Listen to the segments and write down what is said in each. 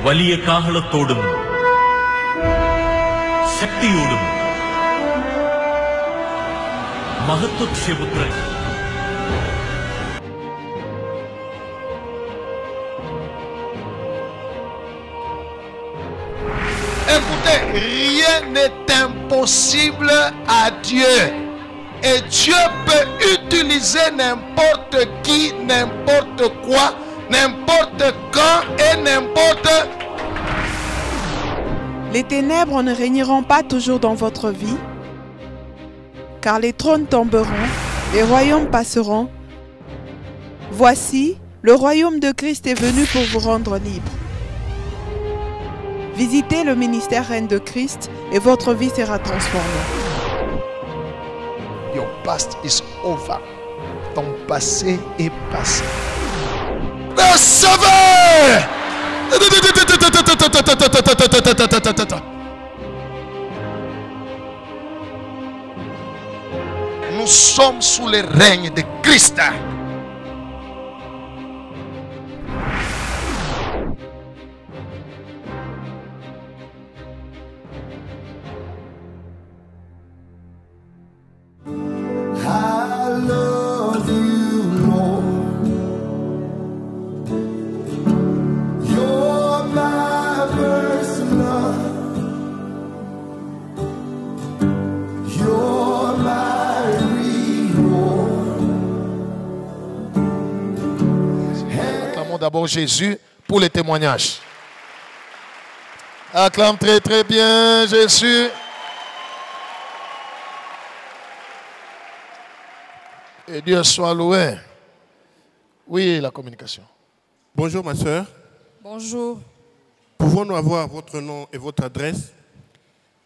വലിയ കാഹളത്തോടും ശക്തിയോടും മഹത്വക്ഷേപുത്രൻ Écoutez, rien n'est impossible à Dieu. Et Dieu peut utiliser n'importe qui, n'importe quoi, n'importe quand et n'importe. Les ténèbres ne régneront pas toujours dans votre vie, car les trônes tomberont, les royaumes passeront. Voici, le royaume de Christ est venu pour vous rendre libre. Visitez le ministère Reine de Christ et votre vie sera transformée. Your past is over. Ton passé est passé. Le sauveur! Nous sommes sous le règne de Christ. D'abord Jésus pour les témoignages. Acclame très très bien Jésus. Et Dieu soit loué. Oui, la communication. Bonjour ma soeur. Bonjour. Pouvons-nous avoir votre nom et votre adresse?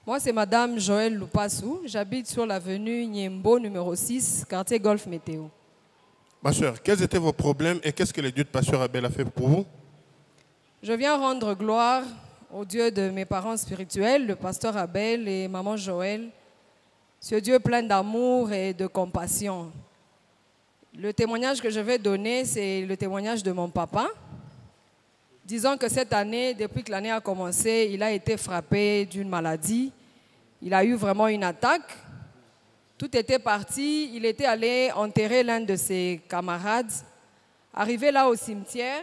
Moi c'est Madame Joël Lupassou. J'habite sur l'avenue Niembo numéro 6, quartier Golf Météo. Ma soeur, quels étaient vos problèmes et qu'est-ce que le Dieu de Pasteur Abel a fait pour vous? Je viens rendre gloire au Dieu de mes parents spirituels, le pasteur Abel et maman Joël, ce Dieu plein d'amour et de compassion. Le témoignage que je vais donner, c'est le témoignage de mon papa. Disons que cette année, depuis que l'année a commencé, il a été frappé d'une maladie. Il a eu vraiment une attaque. Tout était parti, il était allé enterrer l'un de ses camarades. Arrivé là au cimetière,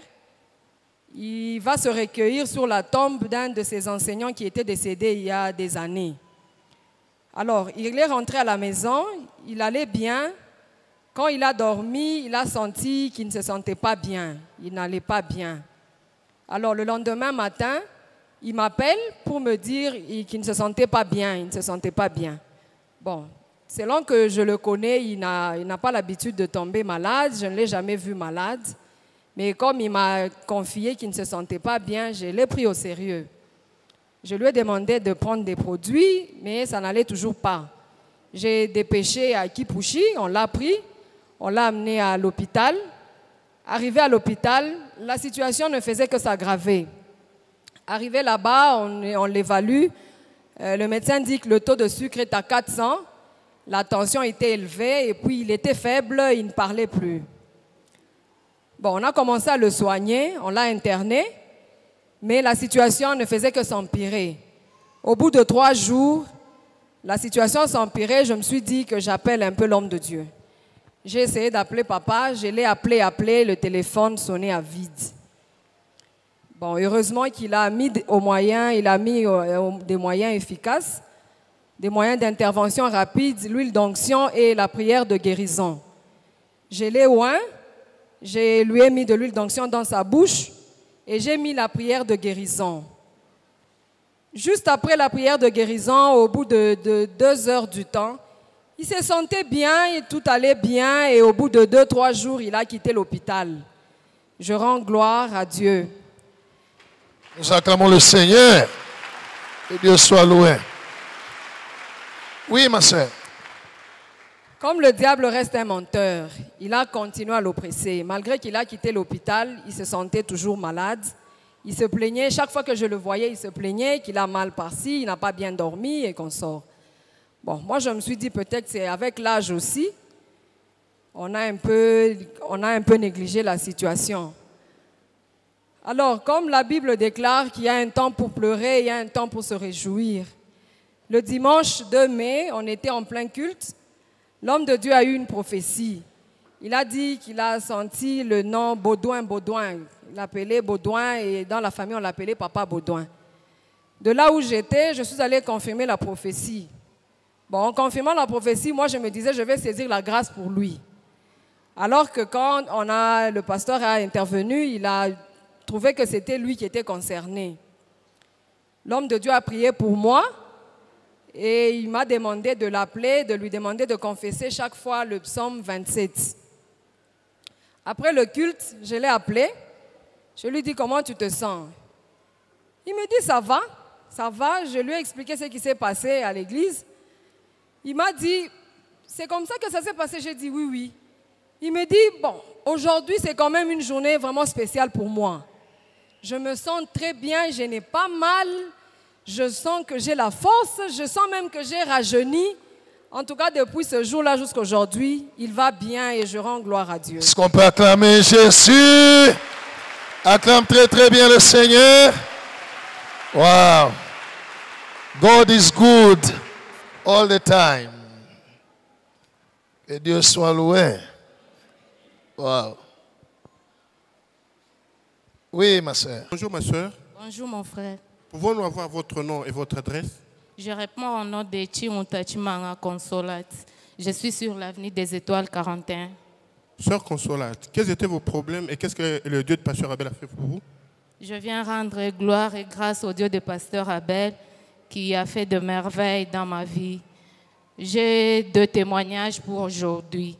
il va se recueillir sur la tombe d'un de ses enseignants qui était décédé il y a des années. Alors, il est rentré à la maison, il allait bien. Quand il a dormi, il a senti qu'il ne se sentait pas bien, il n'allait pas bien. Alors, le lendemain matin, il m'appelle pour me dire qu'il ne se sentait pas bien, il ne se sentait pas bien. Bon. Selon que je le connais, il n'a pas l'habitude de tomber malade. Je ne l'ai jamais vu malade. Mais comme il m'a confié qu'il ne se sentait pas bien, je l'ai pris au sérieux. Je lui ai demandé de prendre des produits, mais ça n'allait toujours pas. J'ai dépêché à Kipouchi, on l'a pris, on l'a amené à l'hôpital. Arrivé à l'hôpital, la situation ne faisait que s'aggraver. Arrivé là-bas, on l'évalue. Le médecin dit que le taux de sucre est à 400. La tension était élevée et puis il était faible, il ne parlait plus. Bon, on a commencé à le soigner, on l'a interné, mais la situation ne faisait que s'empirer. Au bout de 3 jours, la situation s'empirait, je me suis dit que j'appelle un peu l'homme de Dieu. J'ai essayé d'appeler papa, je l'ai appelé, le téléphone sonnait à vide. Bon, heureusement qu'il a mis des moyens efficaces. Des moyens d'intervention rapide, l'huile d'onction et la prière de guérison. Je l'ai oint, je lui ai mis de l'huile d'onction dans sa bouche et j'ai mis la prière de guérison. Juste après la prière de guérison, au bout de 2 heures du temps, il se sentait bien et tout allait bien et au bout de 2-3 jours, il a quitté l'hôpital. Je rends gloire à Dieu. Nous acclamons le Seigneur. Que Dieu soit loué. Oui, ma soeur. Comme le diable reste un menteur, il a continué à l'oppresser. Malgré qu'il a quitté l'hôpital, il se sentait toujours malade. Il se plaignait, chaque fois que je le voyais, il se plaignait qu'il a mal par-ci, il n'a pas bien dormi et qu'on sort. Bon, moi je me suis dit peut-être que c'est avec l'âge aussi, on a un peu négligé la situation. Alors, comme la Bible déclare qu'il y a un temps pour pleurer, il y a un temps pour se réjouir. Le dimanche 2 mai, on était en plein culte. L'homme de Dieu a eu une prophétie. Il a dit qu'il a senti le nom Baudouin. Il l'appelait Baudouin et dans la famille, on l'appelait Papa Baudouin. De là où j'étais, je suis allée confirmer la prophétie. Bon, en confirmant la prophétie, moi, je me disais, je vais saisir la grâce pour lui. Alors que quand le pasteur a intervenu, il a trouvé que c'était lui qui était concerné. L'homme de Dieu a prié pour moi et il m'a demandé de l'appeler, de lui demander de confesser chaque fois le psaume 27. Après le culte, je l'ai appelé. Je lui ai dit, comment tu te sens? Il me dit, ça va, ça va. Je lui ai expliqué ce qui s'est passé à l'église. Il m'a dit, c'est comme ça que ça s'est passé. J'ai dit, oui, oui. Il me dit, bon, aujourd'hui, c'est quand même une journée vraiment spéciale pour moi. Je me sens très bien, je n'ai pas mal. Je sens que j'ai la force, je sens même que j'ai rajeuni. En tout cas, depuis ce jour-là jusqu'à aujourd'hui, il va bien et je rends gloire à Dieu. Est-ce qu'on peut acclamer Jésus? Acclame très très bien le Seigneur. Wow. God is good all the time. Que Dieu soit loué. Wow. Oui, ma soeur. Bonjour ma soeur. Bonjour mon frère. Pouvons-nous avoir votre nom et votre adresse? Je réponds au nom de Chimuntachimanga Consolate. Je suis sur l'avenue des Étoiles 41. Sœur Consolate, quels étaient vos problèmes et qu'est-ce que le Dieu de Pasteur Abel a fait pour vous? Je viens rendre gloire et grâce au Dieu de Pasteur Abel qui a fait de merveilles dans ma vie. J'ai 2 témoignages pour aujourd'hui.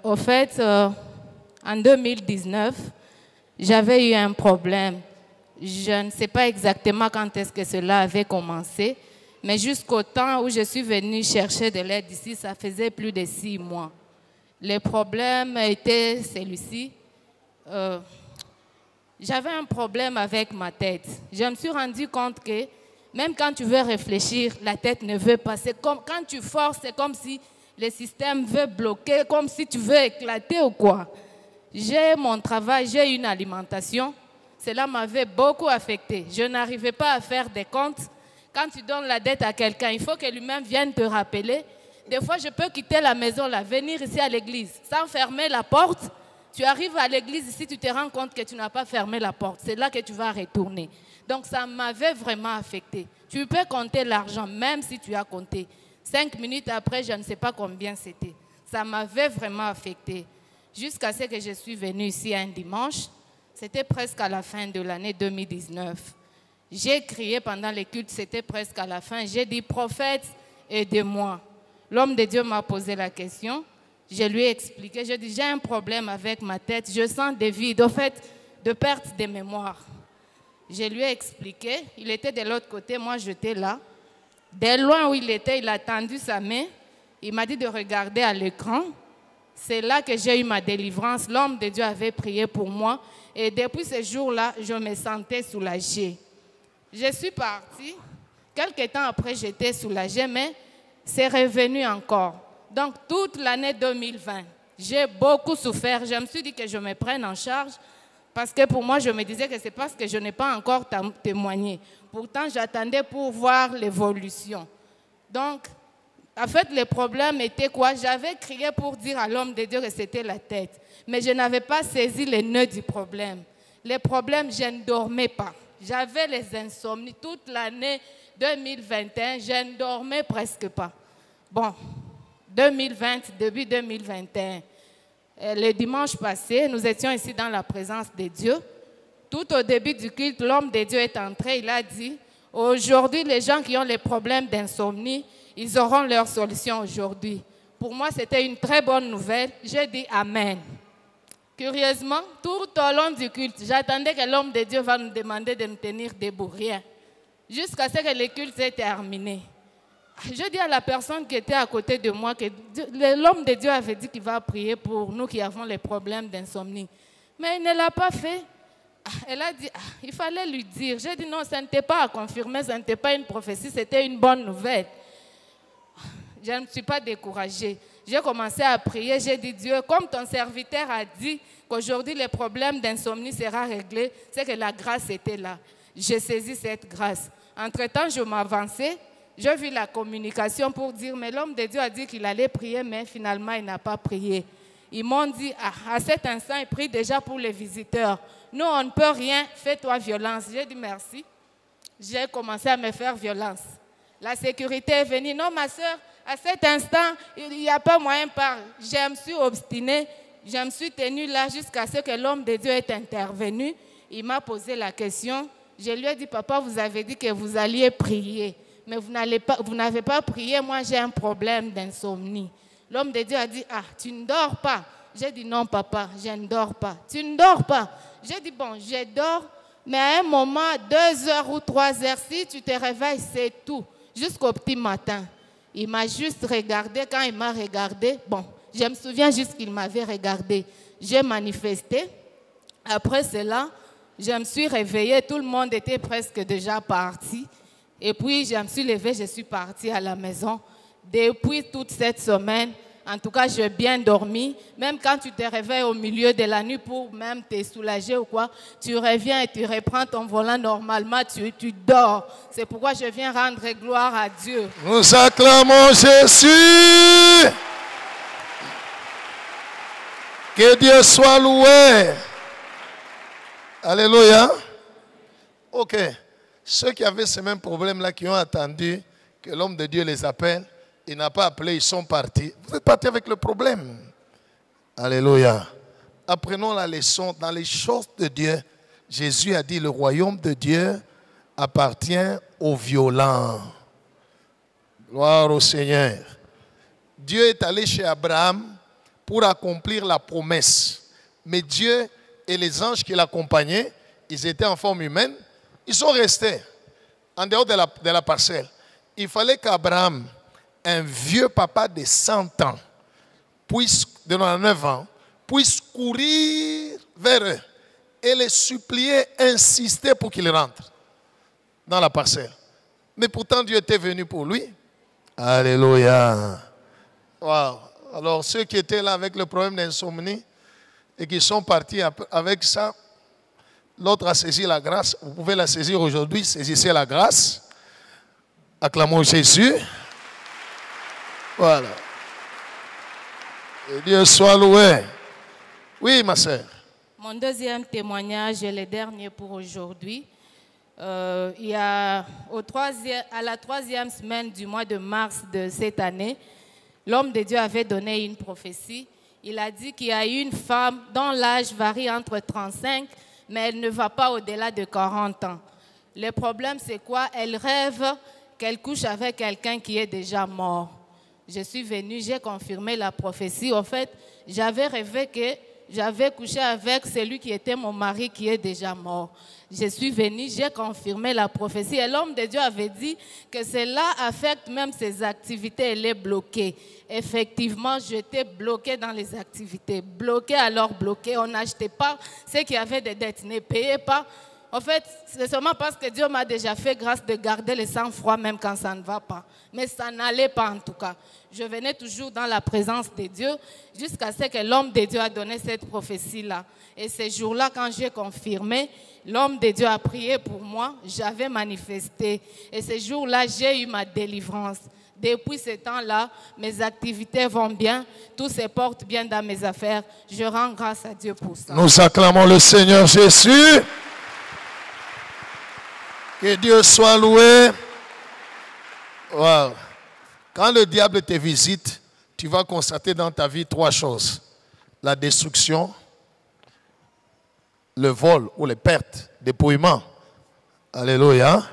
Au fait, en 2019, j'avais eu un problème. Je ne sais pas exactement quand est-ce que cela avait commencé, mais jusqu'au temps où je suis venue chercher de l'aide ici, ça faisait plus de 6 mois. Le problème était celui-ci. J'avais un problème avec ma tête. Je me suis rendu compte que même quand tu veux réfléchir, la tête ne veut pas. C'est comme quand tu forces, c'est comme si le système veut bloquer, comme si tu veux éclater ou quoi. J'ai mon travail, j'ai une alimentation. Cela m'avait beaucoup affecté. Je n'arrivais pas à faire des comptes. Quand tu donnes la dette à quelqu'un, il faut que lui-même vienne te rappeler. Des fois, je peux quitter la maison, là, venir ici à l'église, sans fermer la porte. Tu arrives à l'église ici, tu te rends compte que tu n'as pas fermé la porte. C'est là que tu vas retourner. Donc, ça m'avait vraiment affecté. Tu peux compter l'argent, même si tu as compté. 5 minutes après, je ne sais pas combien c'était. Ça m'avait vraiment affecté. Jusqu'à ce que je suis venue ici un dimanche. C'était presque à la fin de l'année 2019. J'ai crié pendant les cultes, c'était presque à la fin. J'ai dit, prophète, aidez-moi. L'homme de Dieu m'a posé la question. Je lui ai expliqué. J'ai dit, j'ai un problème avec ma tête. Je sens des vides, au fait, de perte de mémoire. Je lui ai expliqué. Il était de l'autre côté, moi j'étais là. Dès loin où il était, il a tendu sa main. Il m'a dit de regarder à l'écran. C'est là que j'ai eu ma délivrance. L'homme de Dieu avait prié pour moi. Et depuis ce jour-là, je me sentais soulagée. Je suis partie. Quelques temps après, j'étais soulagée, mais c'est revenu encore. Donc, toute l'année 2020, j'ai beaucoup souffert. Je me suis dit que je me prenne en charge parce que pour moi, je me disais que c'est parce que je n'ai pas encore témoigné. Pourtant, j'attendais pour voir l'évolution. Donc, en fait, le problème était quoi? J'avais crié pour dire à l'homme de Dieu que c'était la tête. Mais je n'avais pas saisi les nœuds du problème. Le problème, je ne dormais pas. J'avais les insomnies. Toute l'année 2021, je ne dormais presque pas. Bon, 2020, début 2021, le dimanche passé, nous étions ici dans la présence de Dieu. Tout au début du culte, l'homme de Dieu est entré. Il a dit, aujourd'hui, les gens qui ont les problèmes d'insomnie, ils auront leur solution aujourd'hui. Pour moi, c'était une très bonne nouvelle. J'ai dit Amen. Curieusement, tout au long du culte, j'attendais que l'homme de Dieu va nous demander de nous tenir debout, rien. Jusqu'à ce que le culte ait terminé. Je dis à la personne qui était à côté de moi que l'homme de Dieu avait dit qu'il va prier pour nous qui avons les problèmes d'insomnie. Mais il ne l'a pas fait. Elle a dit, il fallait lui dire. J'ai dit non, ça n'était pas à confirmer, ça n'était pas une prophétie, c'était une bonne nouvelle. Je ne suis pas découragée. J'ai commencé à prier, j'ai dit Dieu, comme ton serviteur a dit qu'aujourd'hui le problème d'insomnie sera réglé, c'est que la grâce était là. J'ai saisi cette grâce. Entre-temps, je m'avançais, j'ai vu la communication pour dire, mais l'homme de Dieu a dit qu'il allait prier, mais finalement il n'a pas prié. Ils m'ont dit, à cet instant, il prie déjà pour les visiteurs. Nous, on ne peut rien, fais-toi violence. J'ai dit merci. J'ai commencé à me faire violence. La sécurité est venue. Non, ma soeur, à cet instant, il n'y a pas moyen par. Je me suis obstinée, je me suis tenue là jusqu'à ce que l'homme de Dieu ait intervenu. Il m'a posé la question. Je lui ai dit, papa, vous avez dit que vous alliez prier, mais vous n'avez pas prié. Moi, j'ai un problème d'insomnie. L'homme de Dieu a dit, ah, tu ne dors pas. J'ai dit, non, papa, je ne dors pas. Tu ne dors pas. J'ai dit, bon, je dors, mais à un moment, 2 heures ou 3 heures, si tu te réveilles, c'est tout, jusqu'au petit matin. Il m'a juste regardé. Quand il m'a regardé, bon, je me souviens juste qu'il m'avait regardé. J'ai manifesté. Après cela, je me suis réveillée. Tout le monde était presque déjà parti. Et puis, je me suis levée, je suis partie à la maison. Depuis toute cette semaine, en tout cas, j'ai bien dormi. Même quand tu te réveilles au milieu de la nuit pour même te soulager ou quoi, tu reviens et tu reprends ton volant normalement, tu dors. C'est pourquoi je viens rendre gloire à Dieu. Nous acclamons Jésus. Que Dieu soit loué. Alléluia. Ok. Ceux qui avaient ce même problème-là, qui ont attendu que l'homme de Dieu les appelle, il n'a pas appelé, ils sont partis. Vous êtes partis avec le problème. Alléluia. Apprenons la leçon. Dans les choses de Dieu, Jésus a dit, le royaume de Dieu appartient aux violents. Gloire au Seigneur. Dieu est allé chez Abraham pour accomplir la promesse. Mais Dieu et les anges qui l'accompagnaient, ils étaient en forme humaine, ils sont restés en dehors de la parcelle. Il fallait qu'Abraham, un vieux papa de 100 ans, de 99 ans, puisse courir vers eux et les supplier, insister pour qu'ils rentrent dans la parcelle. Mais pourtant, Dieu était venu pour lui. Alléluia. Wow. Alors, ceux qui étaient là avec le problème d'insomnie et qui sont partis avec ça, l'autre a saisi la grâce. Vous pouvez la saisir aujourd'hui. Saisissez la grâce. Acclamons Jésus. Voilà. Et Dieu soit loué. Oui, ma soeur. Mon deuxième témoignage est le dernier pour aujourd'hui. Il y a à la 3e semaine du mois de mars de cette année, l'homme de Dieu avait donné une prophétie. Il a dit qu'il y a une femme dont l'âge varie entre 35, mais elle ne va pas au-delà de 40 ans. Le problème, c'est quoi? Elle rêve qu'elle couche avec quelqu'un qui est déjà mort. Je suis venue, j'ai confirmé la prophétie. En fait, j'avais rêvé que j'avais couché avec celui qui était mon mari qui est déjà mort. Je suis venue, j'ai confirmé la prophétie. Et l'homme de Dieu avait dit que cela affecte même ses activités. Elle est bloquée. Effectivement, j'étais bloquée dans les activités. Bloquée, alors bloquée. On n'achetait pas. Ceux qui avaient des dettes ne payaient pas. En fait, c'est seulement parce que Dieu m'a déjà fait grâce de garder le sang-froid même quand ça ne va pas. Mais ça n'allait pas en tout cas. Je venais toujours dans la présence de Dieu jusqu'à ce que l'homme de Dieu a donné cette prophétie-là. Et ce jour-là, quand j'ai confirmé, l'homme de Dieu a prié pour moi, j'avais manifesté. Et ce jour-là, j'ai eu ma délivrance. Depuis ce temps-là, mes activités vont bien, tout se porte bien dans mes affaires. Je rends grâce à Dieu pour ça. Nous acclamons le Seigneur Jésus. Que Dieu soit loué. Wow. Quand le diable te visite, tu vas constater dans ta vie 3 choses. La destruction, le vol ou les pertes, dépouillement. Alléluia.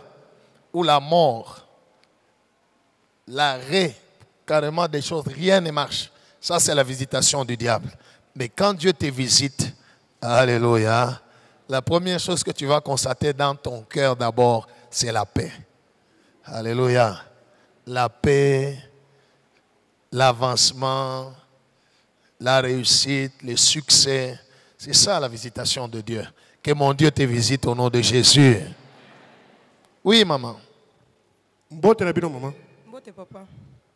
Ou la mort. L'arrêt, carrément des choses, rien ne marche. Ça, c'est la visitation du diable. Mais quand Dieu te visite, alléluia, la première chose que tu vas constater dans ton cœur d'abord, c'est la paix. Alléluia. La paix, l'avancement, la réussite, le succès. C'est ça la visitation de Dieu. Que mon Dieu te visite au nom de Jésus. Oui, maman. Mbote na bino, maman. Mbote, papa.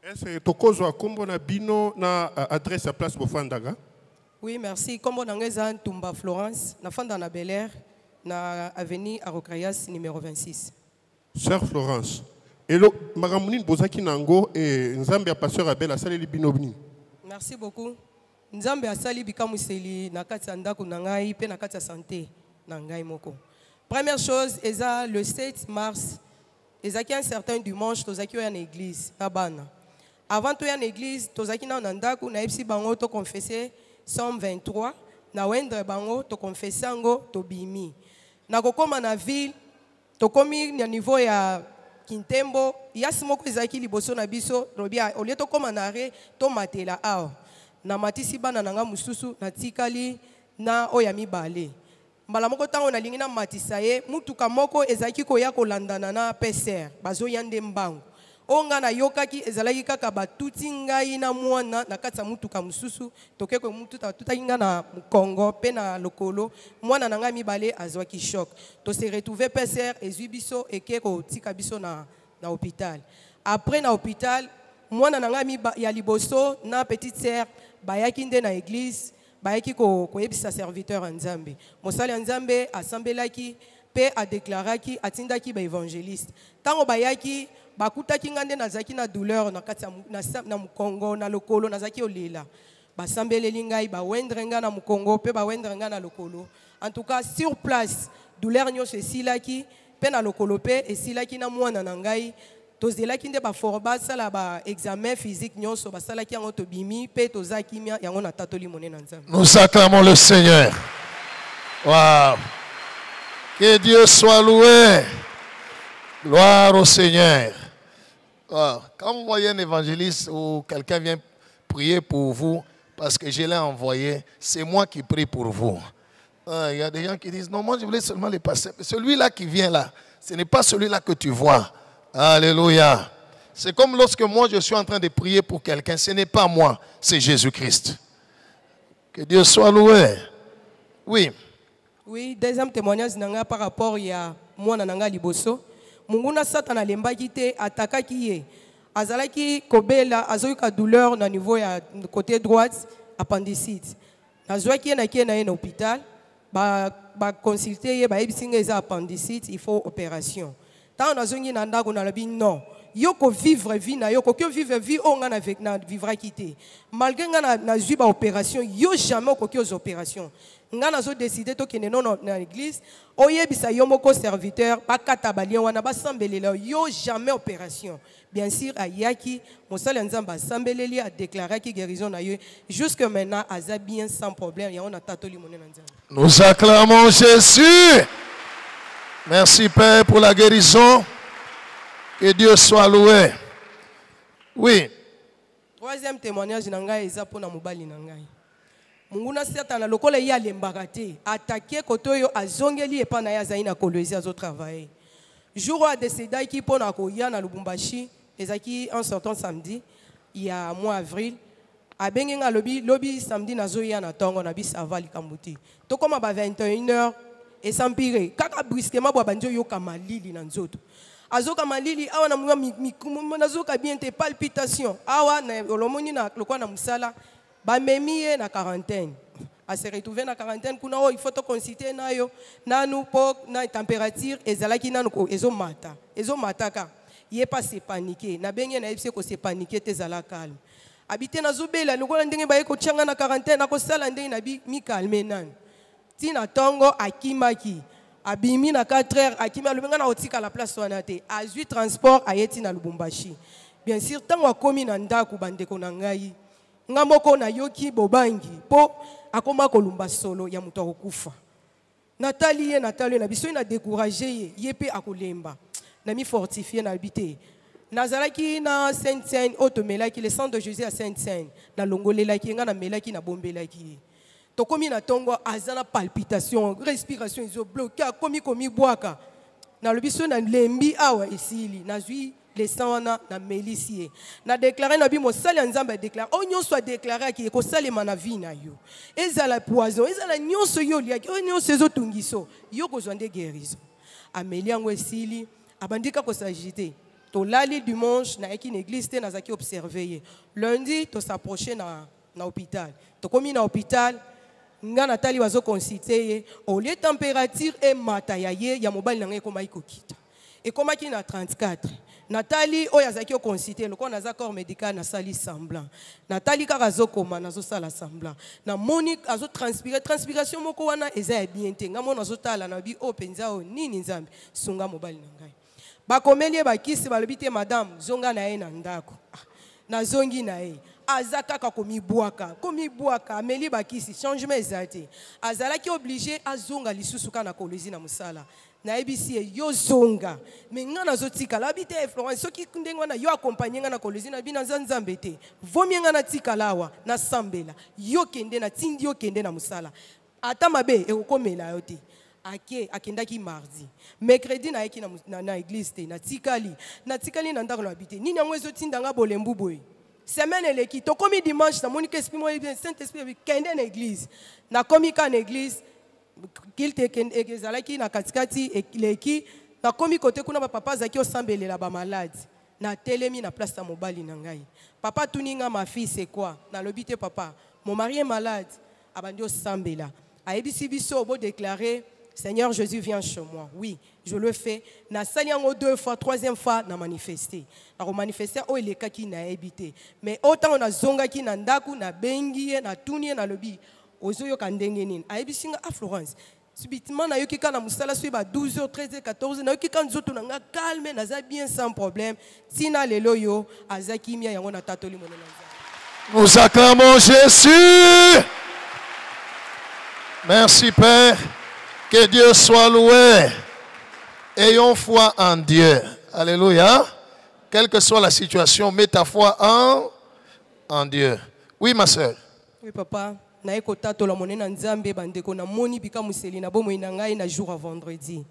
Est-ce que tokozwa kombo na bino na adresse à place Bofandaga? Oui, merci. Comme on a Tumba Florence, na fanda na Bel Air, na avenue Arokrayas numéro 26. Sœur Florence. Et le Maramounine Bozaki Nango et Nzambe a pasteur Abel a salé binobni. Merci beaucoup. Nzambe a sali bikamuseli na kati ya ndako na ngai pe na kati ya santé na ngai moko. Première chose, le 7 mars, ezaki un certain dimanche, tozaki en église na bana. Avant de en église, tozaki na ndako na epsi bango to confesser Somme 23, na wendre bango to confesser ngo to bimi. Na kokoma na ville, to komi na niveau ya Kintembo, yasi moko ezaki liboso na biso, robia olie to koma na re to matela awa. Na matisi bana nanga mususu na tikali na oya mibale. Mbala moko tango na lingi na matisa ye, mutuka moko ezaki koya kolandana na PCR, bazo yande mbangu. Onga na yokaki ezalaki kaka batuti ngai na mwana na kati ya mutuka mususu, tokeko mututa tuta na Congo pe na lokolo, mwana nanga mibale azwaki choc. To se retrouver PCR ezwi biso ekeko tika biso na hôpital. Après na hôpital, mwana nanga ya liboso na petite sœur bayaki nde na église, bayaki ko yebisa serviteur en Nzambe. Mosali en Nzambe asambelaki pe a déclaraki atindaki ba évangéliste. Tango bayaki bakutaki ngande nazaki na douleur na kati na mukongo na lokolo nazaki olela. Basambeleli ngai ba wendre nga na mukongo pe ba wendre nga na lokolo. En tout cas sur place douleur nyonso esilaki pe na lokolo pe esilaki na mwana na ngai. Tozelaki nde ba forba sala ba examen physique nyonso basalaki yango to bimi pe tozaki mia yango na tatoli monena Nzambe. Nous acclamons le Seigneur. Waouh. Que Dieu soit loué. Gloire au Seigneur. Wow. Quand vous voyez un évangéliste ou quelqu'un vient prier pour vous, parce que je l'ai envoyé, c'est moi qui prie pour vous. Il y a des gens qui disent, non, moi je voulais seulement les passer. Celui-là qui vient là, ce n'est pas celui-là que tu vois. Alléluia. C'est comme lorsque moi je suis en train de prier pour quelqu'un, ce n'est pas moi, c'est Jésus-Christ. Que Dieu soit loué. Oui. Oui, deuxième témoignage nanga par rapport à moi nanga liboso. Munguna satana lembaki te atakaki ye. Azalaki kobela azoyika douleur na niveau ya côté droite appendicite. Nazwaki na kie na ye na hôpital ba consulter ye ba ebisinga eza appendicite, il faut opération. Tant nazongi na ndako na labi non. Yoko vivre vie na yoko que vivre vie on nga avec na vivra quitter. Malgré nga na zui ba opération, yo jamais ko aux opérations. Nga na zo décider to kene non na l'église, oyebisa yo moko serviteur ba kata balien wana ba sambelele yo jamais opération. Bien sûr ayaki mosala nzamba sambeleli a déclaré ki guérison na yo jusque maintenant aza bien sans problème ya on a tatoli monena nzamba. Nous acclamons Jésus. Merci Père pour la guérison. Que Dieu soit loué. Oui. Troisième témoignage nanga eza pona mobali nangai. Munguna satana lokola ya lembaka te attaquer koto yo azongeli epa na ya zaina kolezi azo travailler. Jour a décédé qui pona ko ya na Lubumbashi ezaki un certain samedi il y a mois avril abengenga lobi samedi nazo ya na tongo na bisavali kambuti. To koma ba 21h et s'empire kaka brusquement bo banjo yo kamalili na nzoto. Azoka malili awa na mwa nazoka bien te palpitation awa na olomoni na lokwa na musala ba memie na quarantaine a se retrouver na quarantaine kuna il faut to consulter na yo nanu po na température ezalaki nanu ko ezomata ka ye pas se paniquer na benye na epse ko se paniquer te zala calme habiter na zobela lokwa ndenge ba ko tchanga na quarantaine na ko sala ndenge na bi mi calmer nan tina tongo akimaki abimi na 4h akimi alubenga na otika la place wana te azui transport ayeti na Lubumbashi. Bien sûr tango akomi na ndako bandeko na ngai ngamoko na yoki bobangi po akoma kolumba solo ya muto akufa. Nathalie na biso na décourager ye pe akolemba na mi fortifier na habiter. Nazalaki na Sainte-Seine otomelaki le centre de Jésus à Sainte-Seine na longolelaki nga na melaki na bombelaki. Tokomi na tongo azana palpitation, respiration iso bloqué komi boaka. Na lobiso na lembi awa esili, na zui le sang na melisie. Na déclarer na bi mo sali nzamba déclarer, onyo soit déclarer ki ko sali mana vie na yo. Ezala poison, ezala nyonso yo liaki, onyo sezo tungiso, yo ko zwande guérison. Ameli yango esili, abandika ko s'agiter. Tolali dimanche, na une église, na zaki observé. Lundi, to s'approcher na hôpital. To komi na hôpital, nga Nathalie wazo consulter au lieu température et matayaye ya mobile na ngeko mai kokita. Et comme qui na 34. Nathalie oya zaki o consulter le ko na corps médical na sali semblant. Nathalie ka zo koma na zo sala semblant. Na Monique azo transpirer transpiration moko wana eza bien te. Nga mona zo tala na bi o penza o nini nzambe sunga mobile na ngai. Ba komelie ba kisi ba lobite madame zonga na ye na ndako. Na zongi na ye. Azaka komi buaka ameli bakisi changement ezate azala ki obligé azonga lisusu kana kolezi na musala na ebisi yo zonga menga na zotika la bite Florence soki ndengo na yo accompagner nga na kolezi na bina nzambe te vomi nga na tika lawa na sambela yo kende na tindi yo kende na musala ata mabe ekokomela yo te akendaki mardi mercredi na yeki na église te na tikali na ndako na bite nini yango ezotinda nga bolembu boy semaine eleki to komi dimanche na moni que esprit moi saint esprit kende na église na komi ka na église kilte ezalaki na katikati eleki na komi côté kuna ba papa zaki osambelela ba malade na telemi na place ya mobali na ngai papa tuninga ma fille c'est quoi na lobité papa mon mari est malade abandi osambela ayebisi biso bo déclarer Seigneur Jésus, viens chez moi. Oui, je le fais. Na saliango 2 fois, 3e fois, na manifesté. Na manifesté, oh il est kaki na habité. Mais autant on a zonga ki na ndaku, na bengi, na tuni, na lobi. Ozo yo kandengenin. Ayebisinga à Florence. Subitement na yoki kana musala suiba 12h, 13h, 14h. Na yoki kan zoto na calme, na za bien sans problème. Tina lelo yo, azaki mia yango na tatoli monena. Nous acclamons Jésus. Merci Père. Que Dieu soit loué. Ayons foi en Dieu. Alléluia. Quelle que soit la situation, mets ta foi en Dieu. Oui, ma soeur. Oui, papa. Na ekota to la monena nzambe bandeko na moni bika museli na bomo inangai na jour à vendredi.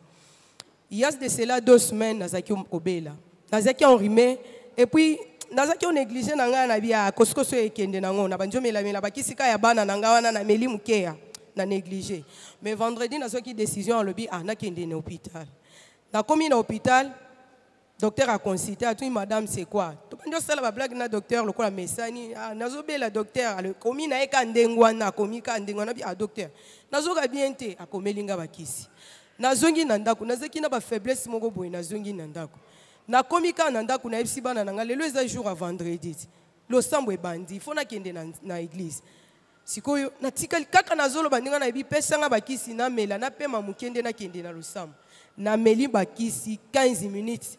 Il y a de cela 2 semaines nazaki obela. Nazaki enrimé et puis nazaki on négligé nanga na bia koskoso ekende nango na banjo mela bakisika ya bana nanga wana na meli mukeya. Na négligé. Mais vendredi, nous avons une décision à l'objet à l'hôpital. Dans combien d'hôpital, docteur a consulté, a dit madame c'est quoi? Tu peux dire ça la blague na docteur le quoi messani ah nazobe la docteur le komi na eka ndengwana komi ka ndengwana bi a docteur nazoga bien te a komelinga bakisi nazongi na ndako nazaki na ba faiblesse moko boy nazongi na ndako na komi ka na ndako na ebisi bana nga lelo eza jour à vendredi lo sambo e bandi faut na kende na église. Sikoyo na tikali kaka nazolo bandinga na ebi pesanga bakisi na mela na pema mukende na kende na lusam na meli bakisi 15 minutes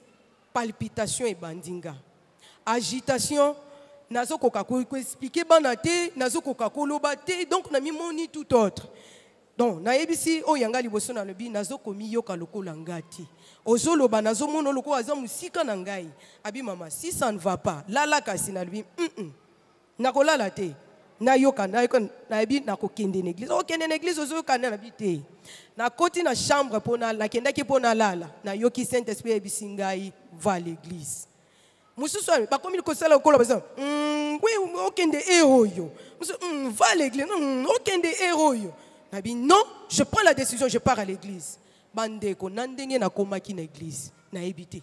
palpitation et bandinga agitation nazo koka ko expliquer bana te nazo koka ko loba te donc na mi moni tout autre donc na ebisi o yanga liboso na lobi nazo komi yoka lokola ngati ozolo ba nazo mono loko aza musika na ngai abi mama si ça ne va pas lala kasi na lobi nakolala te na yoka na ebi na kokende na église okende na église ozo kana na bité na koti na chambre pona la kendaki pona lala na yoki saint esprit ebisingai va à l'église mususu ba komi ko sala okolo basa oui okende eroyo va à l'église okende eroyo na bi non je prends la décision je pars à l'église bandeko nandenge na komaki na église na ebité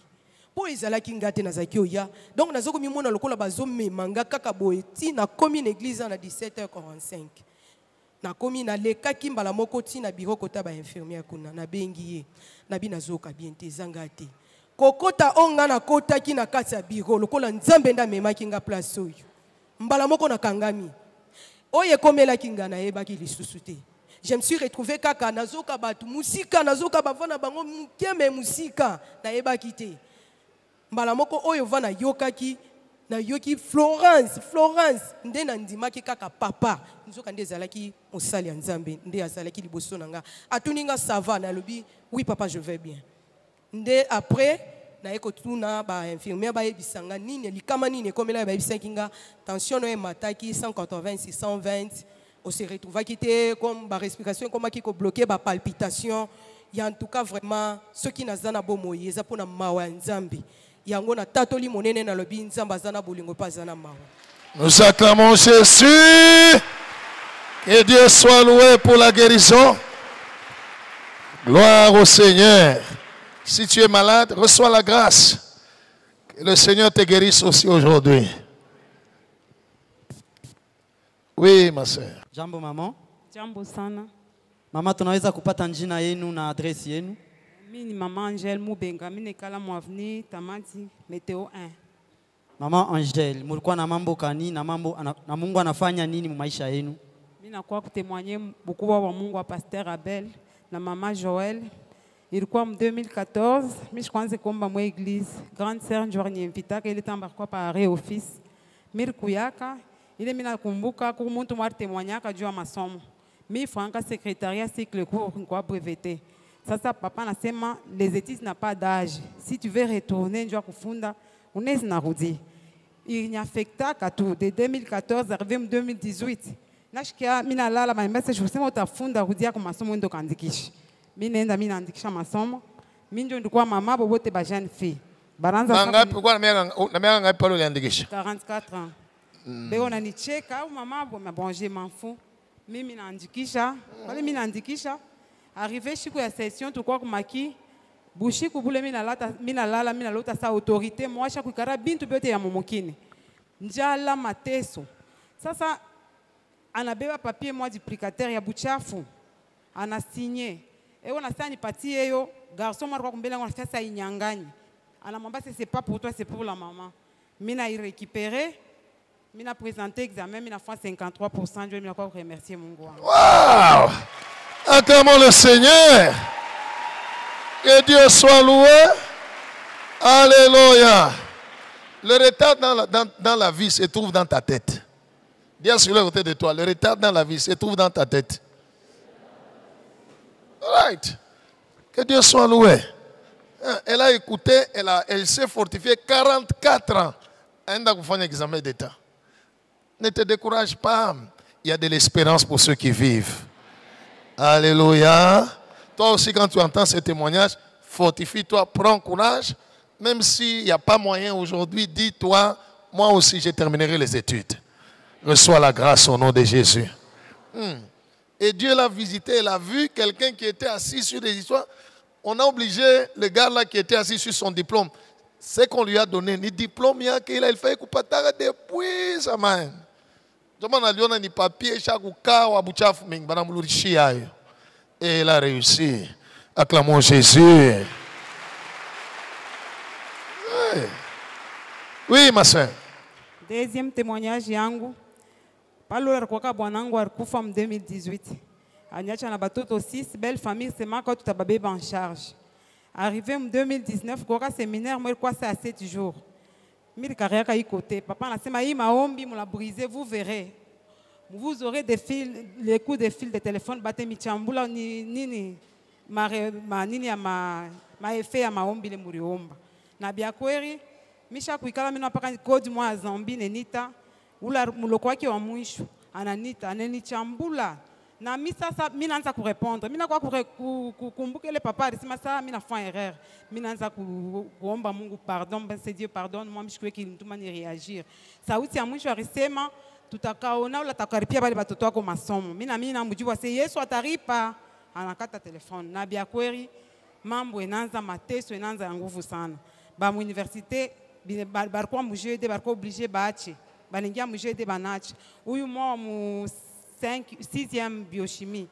po ezalaki ngate na zaki oya donc nazoko mimona lokola bazome manga kaka boeti na komi na église na 17h45 na komi na lekaki mbala moko ti na bureau kota ba infirmière kuna na bengi ye na bi nazoka bien te zangate kokota onga na kota ki na kati ya bureau lokola nzambe nda memaki nga place oyo mbala moko na kangami oye komela kinga na yebaki lisusu te. Je me suis retrouvé kaka nazoka batu musika nazoka bavana bango mukeme musika na yebaki te. Mbala moko oyo vana yokaki na yoki Florence nde na ndimaki kaka papa nzoka nde zalaki mosali ya nzambe nde azalaki liboso nanga atuninga ça va na lobi oui papa je vais bien nde après na ekotuna ba infirmière ba yebisanga nini likama nini komela ba yebisankinga tension no mataki 180 620 on se retrouva quitter comme ba respiration comme qui ko bloquer ba palpitation ya en tout cas vraiment ceux qui nazana bomo yeza pona mawa nzambe. Nous acclamons Jésus. Que Dieu soit loué pour la guérison. Gloire au Seigneur. Si tu es malade, reçois la grâce. Que le Seigneur te guérisse aussi aujourd'hui. Oui, ma soeur. Jambo maman. Jambo sana. Mama, tunaweza kupata jina yenu na adresi yenu? Mimi ni Mama Angel Mubenga, mimi nikala mwavni Tamati Meteo 1. Mama Angel, mulikuwa na mambo kani na mambo na Mungu anafanya nini mu maisha yenu? Mimi nakuwa kutemwanyer mkubwa wa Mungu wa Pasteur Abel na Mama Joel. Ilikuwa 2014, mimi kwanza kuomba mwa église. Grande sœur njoo niinvita ile tamba kwa pare office. Mimi kuyaka ile mimi nakumbuka kwa mtu mwa temwanyaka juu ya masomo. Mimi franka secrétariat cycle court kwa breveté. Sasa papa anasema les études n'a pas d'âge. Si tu veux retourner njoo kufunda unaweza narudi. Il n'y affecta qu'à tout de 2014 arrivé 2018. Nashikia mimi nalala my message usema utafunda rudia kwa masomo ndo kaandikisha. Mimi naenda mimi naandikisha masomo. Mimi ndio ndikuwa mama bobote ba jeune fille. Baranza ngapi kwa na miaka ngapi pale uliandikisha? 44 ans. Leo unanicheka au mama bon je m'en fous. Mimi naandikisha. Pale mimi naandikisha. Arrivé siku ya session tukua kumaki bushiku bule mina lota sa autorité mwasha kuikara bintu byote ya momokini njala mateso. Sasa anabeba papier mwa duplicataire ya buchafu ana signé ewo na sasa nipatie yo garçon mwa kwa kumbele ngona sasa inyanganye anamwambia c'est pas pour toi c'est pour la maman. Mina i récupérer mina présenter examen mina fois 53% je mina kwa remercier Mungu wangu. Wow! Acclamons le Seigneur. Que Dieu soit loué. Alléluia. Le retard dans la vie se trouve dans ta tête. Dis à celui à côté de toi, le retard dans la vie se trouve dans ta tête. Right. Que Dieu soit loué. Elle a écouté, elle s'est fortifiée 44 ans. Elle a fait un examen d'État. Ne te décourage pas. Il y a de l'espérance pour ceux qui vivent. Alléluia. Toi aussi, quand tu entends ce témoignage, fortifie-toi, prends courage. Même s'il n'y a pas moyen aujourd'hui, dis-toi, moi aussi, je terminerai les études. Reçois la grâce au nom de Jésus. Et Dieu l'a visité, il a vu quelqu'un qui était assis sur des histoires. On a obligé le gars là qui était assis sur son diplôme. C'est qu'on lui a donné, ni diplôme, il fait couper depuis sa main. Ni papier, et il a réussi. Acclamons Jésus. Oui, ma soeur. Deuxième témoignage yangu. Palo alikuwa bwanangu alikufa en 2018. Aniacha na batoto 6, belle famille sema kwa tutababeba en charge. Arrivé en 2019 kwa séminaire moi quoi c'est à 7 jours. Mimi carrière ka côté. Papa anasema hii maombi mula briser vous verrez. Vous aurez des fils, les coups de fil de téléphone bate michambula nini nini ya ma effet ya maombi le muriomba. Na bia kweli misha kuikala mimi napaka code mwa Zambie nenita ula muloko wake wa mwisho ananita ananichambula na mimi sasa mimi naanza kurepondre mimi nakuwa kukumbuka ile papa alisema sasa mimi nafanya erreur mimi naanza kuomba Mungu pardon c'est Dieu pardonne moi mshikwe kinituma ni réagir sauti ya mwisho alisema tutakaona ula takaripia bali batoto wako masomo mimi namjua sasa Yesu ataripa anakata telefone na bia kweli mambo inaanza mateso inaanza ya nguvu sana ba mu université barko mujede barko obligé baache baningia mujede banache huyu mwa mu 6e biochimie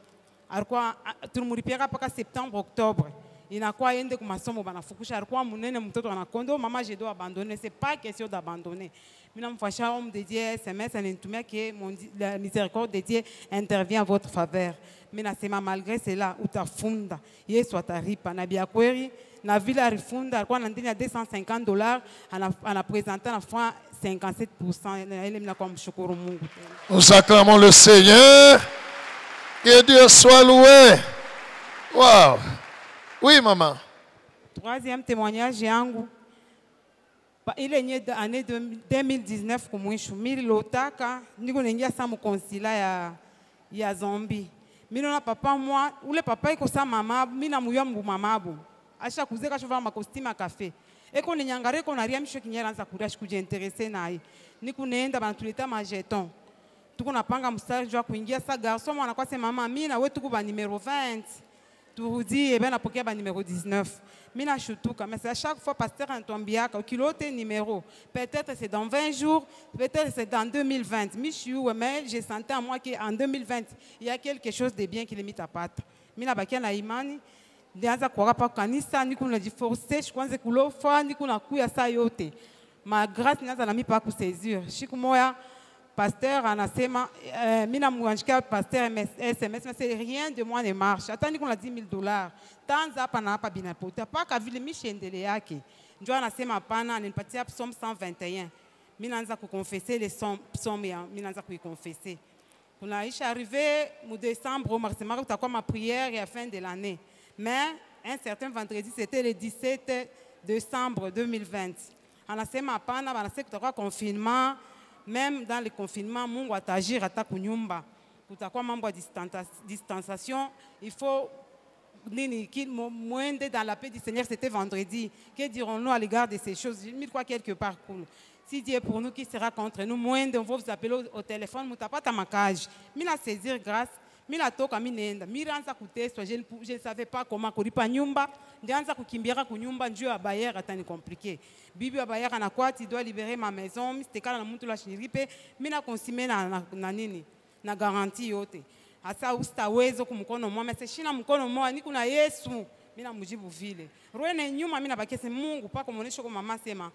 alikuwa tulimulipia paka septembre octobre inakuwa ende kwa masomo banafukusha alikuwa munene mtoto anakondo mama je dois abandonner c'est pas question d'abandonner mina mfasha homme de Dieu SMS ananitumia que la miséricorde de Dieu intervient en votre faveur mina sema malgré cela utafunda Yesu ataripa na bia kweli na vile arifunda alikuwa na ndani ya $250 ana présenté na fois 57% ile mina kwa mshukuru Mungu. Nous acclamons le Seigneur. Que Dieu soit loué. Wow. Oui, maman. Troisième témoignage yangu. Ile nye année 2019 kumwisho mimi lotaka niko naingia sa mkonsila ya Zambie. Mimi na papa moi, ule papa iko sa mama, mimi na muyo mbu mamabu. Asha kuzeka chova makostime ya cafe. Eko ninyangare ko na ria misho kinyera anza kurashi kuja interesser naye. Niku neenda banatuleta ma jeton. Tuko napanga mstari jwa kuingia sa garçon mwana kwa sema mama mimi na wewe tuko ba numero 20. turudi ebe napokea ba numéro 19. Mina shutuka, mais c'est à chaque fois pasteur antombiaka okilote numéro. Peut-être c'est dans 20 jours, peut-être c'est dans 2020. Michiou, mais j'ai senti en moi qu'en 2020, il y a quelque chose de bien qui est mis à patte. Mina bakia na imani, ndianza kuwaka pa kanisa, ni kuna jiforce, kwanza kulofa, ni kuna kuya saa yote. Ma grâce nianza na mi pa kusaisir. Siku moya pasteur anasema mina muanjika pasteur SMS mais c'est rien de moi ne marche. Atani kuna $10,000. Tanza hapa na hapa binapota paka vile mishendele yake. Ndio anasema hapana, ananipatia psaume 121. Mina anza kuconfesser les psaumes ya mina anza kuiconfesser. Kunaisha arrivé mu décembre mars utakuwa ma prière à fin de l'année. Mais un certain vendredi c'était le 17 décembre 2020. Anasema hapana, banasema kutakuwa confinement. Même dans le confinement, Mungu atagir ata kunyumba. Kutakuwa mambo ya distanciation, il faut nini qui moinde dans la paix du Seigneur, c'était vendredi. Que dirons-nous à l'égard de ces choses? Je me crois quelque part cool. Si Dieu est pour nous, qui sera contre nous? Moinde, on va vous appeler au téléphone, mutapata makage. Mina saisir grâce, mina toka minenda. Miranza kuteswa, je ne savais pas comment kulipa nyumba. Ndianza kukimbira kunyumba njoo ya bayera atani compliqué. Bibi ya bayera na kwa tu dois libérer ma maison, mistekala na muntu la shiripe, mina consommer na nini? Na garantie yote. Asa ustawezo kumkono mwa, mais shina mkono mwa ni kuna Yesu. Mina mujibu vile. Roene nyuma mina bakese Mungu pa kumuonesha kwa mama sema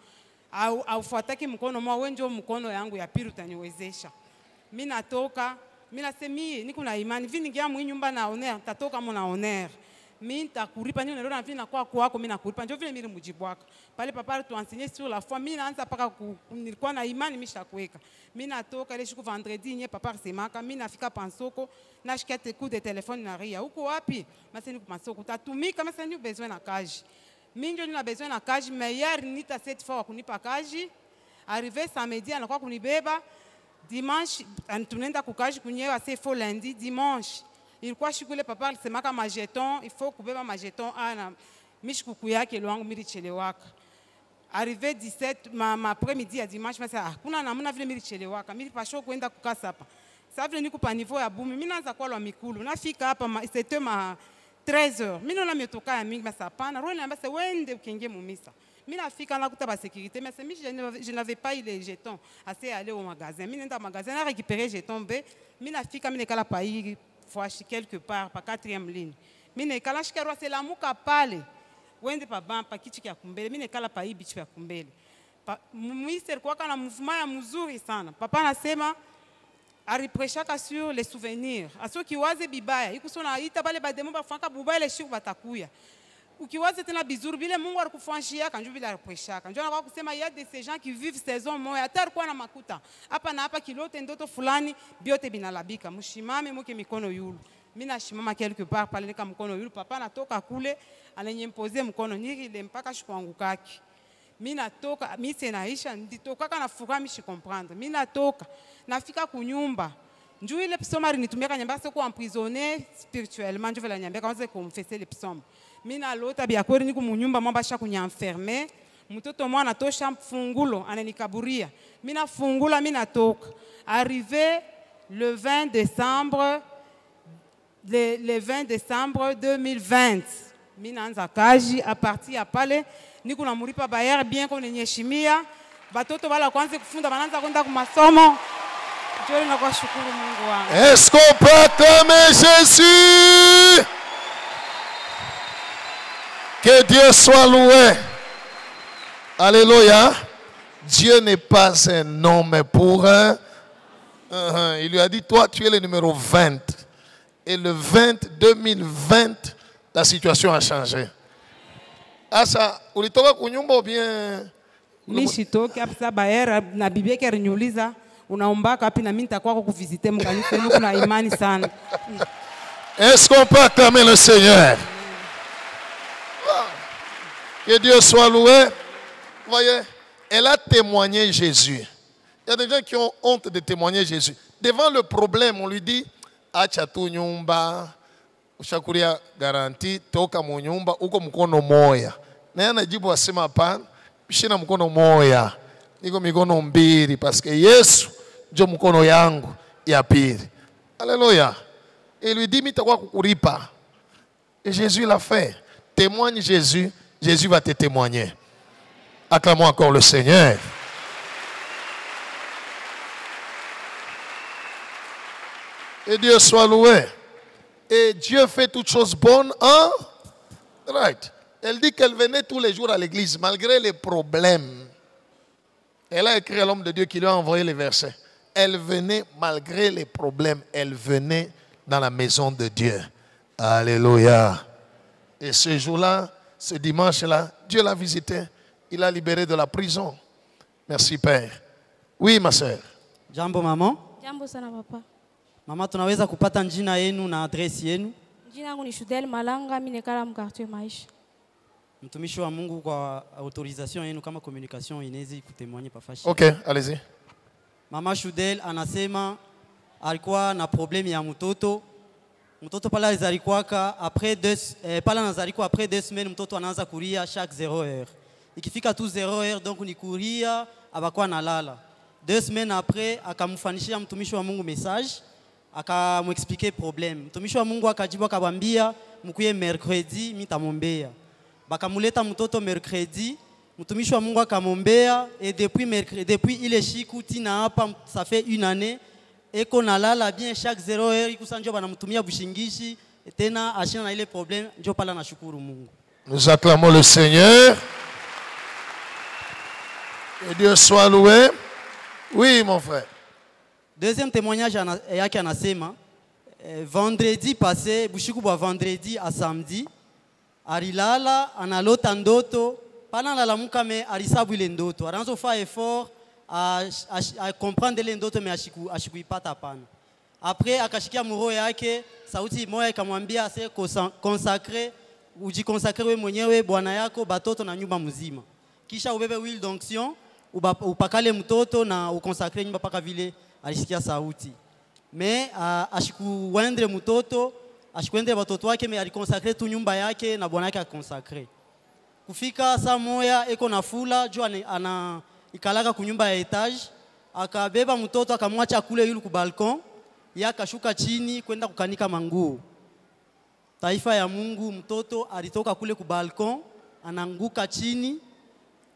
au fuataki mkono mwa wewe ndio mkono yangu ya pili utaniwezesha. Mina toka, mina semi ni kuna imani vini ngia mu nyumba na honor, tatoka mona honor. Mimi takuripa nini leo na vile nakuwa kwako mimi nakuripa ndio vile mimi mjibwaka pale papa tu enseigner sur la foi mimi naanza paka nilikuwa na imani mimi shakuweka mimi natoka ile siku vendredi nye papa semaka mimi nafika pansoko na shika te coup de téléphone na ria uko wapi masi ni pansoko tatumika masi ni besoin na kaji mimi ndio nina besoin na kaji mais hier nita cette fois kunipa kaji arrivé samedi anakuwa kunibeba dimanche tunaenda kukaji kunyewa assez faux lundi dimanche. Il croit que le papa c'est ma jeton, il faut couper ma jeton ana mishkuku yake lwangu milichelewaka. Arrivé 17 ma après-midi à dimanche mais ah kuna namna vile milichelewaka. Mimi pasho kwenda kukasa hapa. Sasa vile niko pa niveau ya bumi, mimi naanza kwa lwa mikulu. Nafika hapa c'était ma 13h. Mimi naona metoka ya mingi mais hapana. Roho niambia c'est wende ukenge mumisa. Mimi nafika na kuta ba sécurité mais je n'avais pas eu les jetons. Assez aller au magasin. Mimi nenda au magasin na récupérer jetons B. Mimi nafika mimi nekala pa fois quelque part par 4e ligne mine kala shikaro c'est la muka pale wende pa bampa kitu kya kumbele mine kala pa hibi kya kumbele ministère kwa kana mouvement ya mzuri sana papa anasema aripreshaka sur les souvenirs aso kiwaze bibaya ikusona ita bale bademo bafanga bubaya le shiku batakuya ukiwaze tena bizuri bile Mungu alikufanyia kanjo bila aripreshaka ndio anakuwa kusema il y a de ces gens qui vivent saison moya hata kwa na makuta hapa na hapa kilote ndoto fulani biote binalabika mshimame muke mikono yulu mimi nashimama quelque part pale nika mkono yulu papa anatoka kule ananyempoze mkono nyiri mpaka shikuangukaki mimi natoka mimi senaisha nditoka kana furaha mimi comprendre mimi natoka nafika kunyumba njoo ile psoma alinitumia nyamba sio emprisonné spirituellement njoo vela nyamba kama confesser les psaumes mina lota bia kweli niko munyumba mwamba sha kunyanferme mtoto mwana tosha fungulo ananikaburia mina fungula mina toka arrivé le 20 décembre 2020 mina anza kaji a partir ya pale niko na muripa bayar bien ko nenyeshimia batoto bala kwanza kufunda bananza kwenda ku masomo njoo na kwa shukuru Mungu wangu. Est-ce qu'on peut acclamer Jésus? Que Dieu soit loué. Alléluia. Dieu n'est pas un homme pour un. Il lui a dit, toi, tu es le numéro 20. Et le 2020, la situation a changé. Asa, ulitoka kunyumba ou bien? Mishitoki apsa baera na bibia ke renyuliza unaombaka api na mimi nitakuwa kuvisiter mkanisa yenu kuna imani sana. Est-ce qu'on peut acclamer le Seigneur? Que Dieu soit loué. Vous voyez, elle a témoigné Jésus. Il y a des gens qui ont honte de témoigner Jésus. Devant le problème, on lui dit, achatu nyumba, ushakuria garanti, toka mu nyumba, uko mkono moya. Na yana jibu asema hapana, shina mkono moya. Niko mikono mbili, parce que Yesu ndio mkono yangu ya pili. Alléluia. Et il lui dit, mitakuwa kukuripa. Et Jésus l'a fait. Témoigne Jésus, Jésus va te témoigner. Acclamons encore le Seigneur. Et Dieu soit loué. Et Dieu fait toutes choses bonnes en right. Elle dit qu'elle venait tous les jours à l'église, malgré les problèmes. Elle a écrit à l'homme de Dieu qui lui a envoyé les versets. Elle venait malgré les problèmes. Elle venait dans la maison de Dieu. Alléluia. Et ce jour-là, ce dimanche-là, Dieu l'a visité. Il l'a libéré de la prison. Merci, Père. Oui, ma soeur. Jambo maman. Jambo sana papa. Mama, tunaweza kupata jina yenu na adresi yenu? Jina langu ni Shudel Malanga, mimi nekala mkartie Maisha. Mtumishi wa Mungu, kwa autorisation yenu kama communication inaweza kutemwanye pafashi. Okay, allez-y. Mama Shudel anasema alikuwa na problemi ya mtoto. Mtoto pala alizalikuwaka pala nazalikuwa après 2 semaines mtoto anaanza kulia chaque 0 heure. Ikifika tu 0 heure donc ni kulia abakuwa nalala. 2 semaines après akamfanishia mtumishi wa Mungu message, akamwexpliquer problème. Mtumishi wa Mungu akajibu akabambia mkuye mercredi mitamwombea. Bakamuleta mtoto mercredi, mtumishi wa Mungu akamombea et depuis ile shiku tina hapa ça fait 1 année eko nalala bien chaque 0 heure ikusanjo banamtumia bushingishi tena ashina na ile problème ndio pala na shukuru Mungu. Nous acclamons le Seigneur. Et Dieu soit loué. Oui, mon frère. Deuxième témoignage yake anasema vendredi passé, bushiku bwa vendredi à samedi, alilala analota ndoto, pana lalamuka me alisabu ile ndoto. Anaanza fa effort à comprendre ile ndoto me ashikuipata pana. Après akashikia muro yake, sauti moya ikamwambia ase consacrer, ujiconsacrer wewe mwenyewe bwana yako, batoto na nyumba mzima. Kisha ubebe huile d'onction, upakale mtoto na ukonsakre nyumba paka vile alisikia sauti. Me ashikuwendre mtoto, ashikuwendre watoto wake, me alikonsakre tu nyumba yake na bwana yake akonsakre. Kufika saa moya eko na fula, juu ana ikalaka kunyumba ya etage, akabeba mtoto akamwacha kule yulu ku balkon, ya akashuka chini kwenda kukanika manguo. Taifa ya Mungu, mtoto alitoka kule ku balkon, ananguka chini.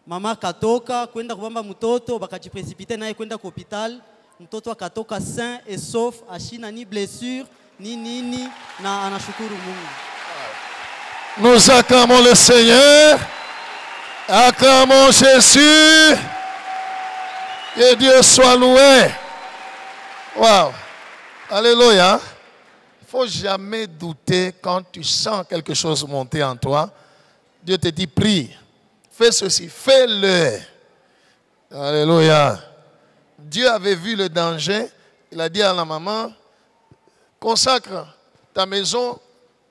Mama katoka kwenda kubamba mtoto, bakajipresipite naye kwenda ku hospital. Mtoto akatoka sain et sauf, ashina ni blessure ni nini, na anashukuru Mungu. Nous acclamons le Seigneur. Acclamons Jésus. Que Dieu soit loué. Wow. Alléluia. Il ne faut jamais douter quand tu sens quelque chose monter en toi. Dieu te dit prie. Fais ceci, fais-le. Alléluia. Dieu avait vu le danger. Il a dit à la maman, consacre ta maison,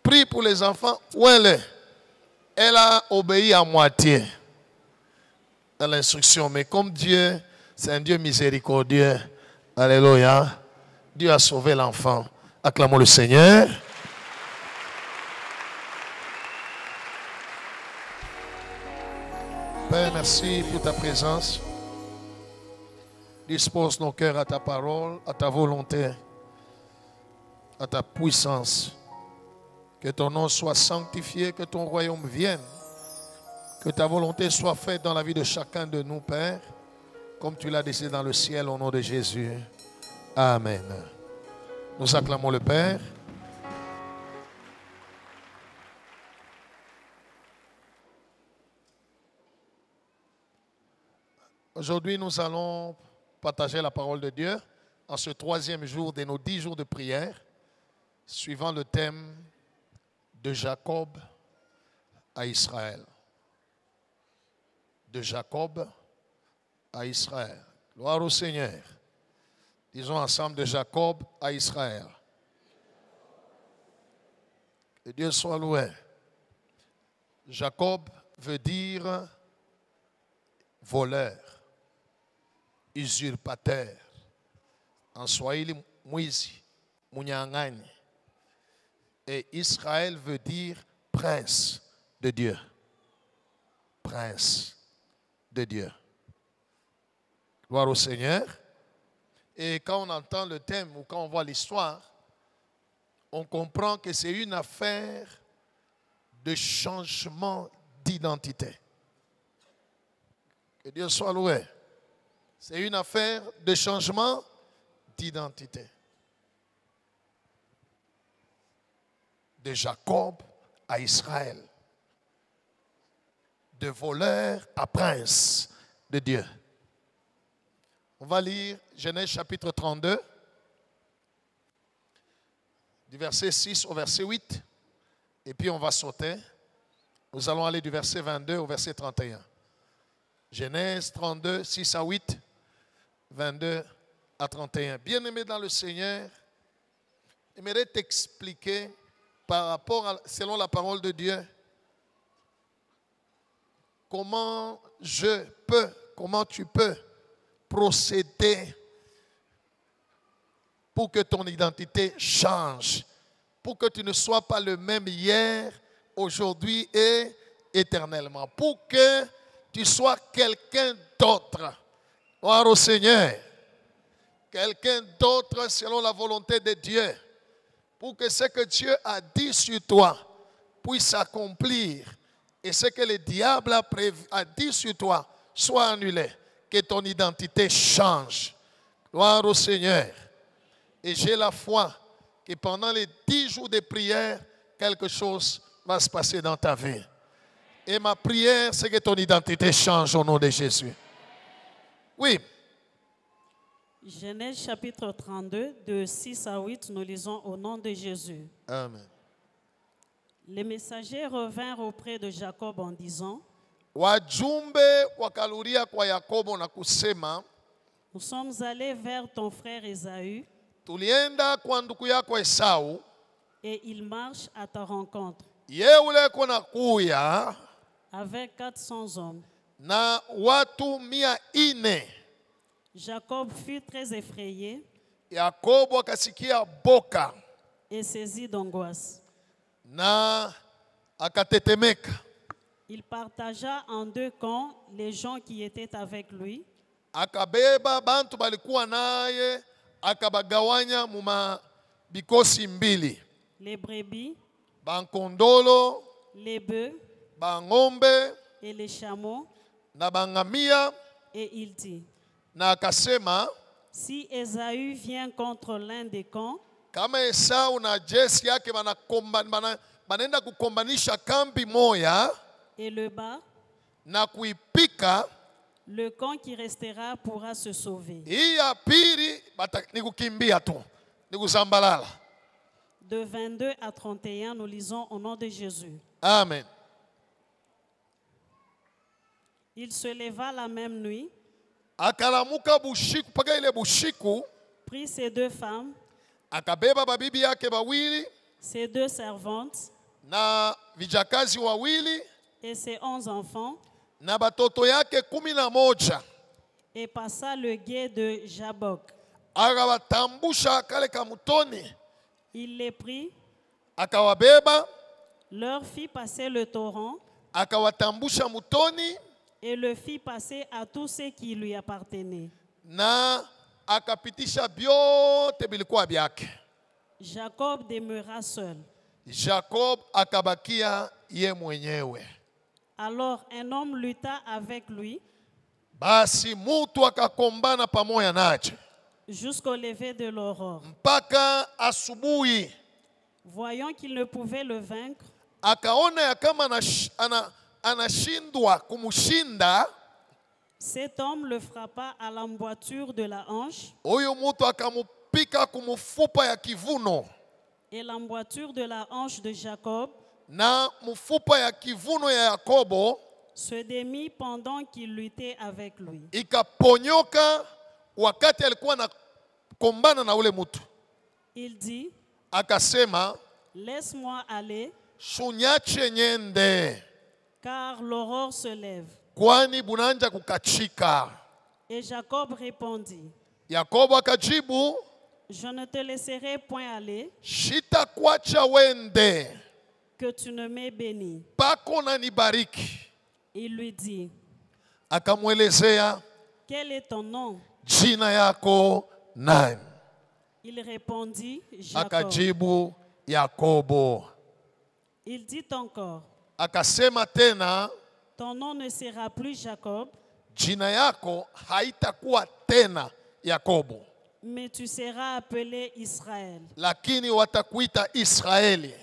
prie pour les enfants, où elle est. Elle a obéi à moitié dans l'instruction. Mais comme Dieu, c'est un Dieu miséricordieux, alléluia, Dieu a sauvé l'enfant. Acclamons le Seigneur. Père, merci pour ta présence. Dispose nos cœurs à ta parole, à ta volonté, à ta puissance. Que ton nom soit sanctifié, que ton royaume vienne. Que ta volonté soit faite dans la vie de chacun de nous, Père, comme tu l'as décidé dans le ciel, au nom de Jésus. Amen. Nous acclamons le Père. Aujourd'hui, nous allons partager la parole de Dieu en ce 3e jour de nos 10 jours de prière, suivant le thème de Jacob à Israël. De Jacob à Israël. Gloire au Seigneur. Disons ensemble de Jacob à Israël. Que Dieu soit loué. Jacob veut dire voleur, usurpateur. En Swahili, mwizi, munyang'anyi. Et Israël veut dire prince de Dieu. Prince de Dieu. Gloire au Seigneur. Et quand on entend le thème ou quand on voit l'histoire, on comprend que c'est une affaire de changement d'identité. Que Dieu soit loué. C'est une affaire de changement d'identité. De Jacob à Israël. De voleur à prince de Dieu. On va lire Genèse chapitre 32, du verset 6 au verset 8, et puis on va sauter. Nous allons aller du verset 22 au verset 31. Genèse 32, 6 à 8, 22 à 31. Bien-aimé dans le Seigneur, j'aimerais t'expliquer par rapport à, selon la parole de Dieu, comment tu peux procéder pour que ton identité change, pour que tu ne sois pas le même hier, aujourd'hui et éternellement, pour que tu sois quelqu'un d'autre. Gloire au Seigneur. Quelqu'un d'autre selon la volonté de Dieu. Pour que ce que Dieu a dit sur toi puisse s'accomplir. Et ce que le diable a dit sur toi soit annulé. Que ton identité change. Gloire au Seigneur. Et j'ai la foi que pendant les 10 jours de prière, quelque chose va se passer dans ta vie. Et ma prière, c'est que ton identité change au nom de Jésus. Oui. Genèse chapitre 32, de 6 à 8, nous lisons au nom de Jésus. Amen. Les messagers revinrent auprès de Jacob en disant, wajumbe wakaluria kwa Yakobo na kusema, nous sommes allés vers ton frère Ésaü, tulienda kwa ndugu yako Esau, et il marche à ta rencontre yeule kona kuya avec 400 hommes. na watu 400. Jacob fut très effrayé Yakobo akasikia boka et saisi d'angoisse. na akatetemeka. Il partagea en 2 camps les gens qui étaient avec lui. Akabeba bantu balikuwa naye akabagawanya muma bikosi mbili. Les brebis, bankondolo, les bœufs, bangombe et les chameaux. na bangamia. Et il dit, na akasema, si Ésaü vient contre l'un des camps, kama Esau na jeshi yake banaenda kukombanisha kambi moya et le bas, na kuipika, le camp qui restera pourra se sauver. hii ya pili ni kukimbia tu, ni kuzambalala. De 22 à 31, nous lisons au nom de Jésus. Amen. Il se leva la même nuit, akalamuka bushiku paka ile bushiku, prit ses 2 femmes, akabeba babibi yake bawili, ses 2 servantes, na vijakazi wawili, et ses 11 enfants, na batoto yake 11, et passa le gué de Jabok. akawatambusha kale kamutoni. Il les prit, akawabeba, leur fit passer le torrent, akawatambusha mutoni, et le fit passer à tous ceux qui lui appartenaient. na akapitisha byote bilikuwa byake. Jacob demeura seul. Jacob akabakia ye mwenyewe. Alors un homme lutta avec lui Basi mutu akakombana pamoja naye jusqu'au lever de l'aurore. mpaka asubuhi. Voyant qu'il ne pouvait le vaincre, Akaona ya kama anashindwa kumushinda, cet homme le frappa à l'emboîture de la hanche, huyu mutu akamupika kumufupa ya kivuno, et l'emboîture de la hanche de Jacob na mufupa ya kivuno ya Yakobo se démit pendant qu'il luttait avec lui. ikaponyoka wakati alikuwa anakombana na ule mutu. Il dit, Akasema, laisse-moi aller, shunyache nyende, car l'aurore se lève. kwani bunanja kukachika. Et Jacob répondit, Yakobo akajibu, je ne te laisserai point aller, shitakwacha wende que tu ne m'aies béni. pako na nibariki. Il lui dit, Akamwelezea, quel est ton nom? jina yako nani? Il répondit, Jacob. Akajibu, Yakobo. Il dit encore, Akasema tena, ton nom ne sera plus Jacob, jina yako haitakuwa tena Yakobo, mais tu seras appelé Israël. lakini watakuita Israeli,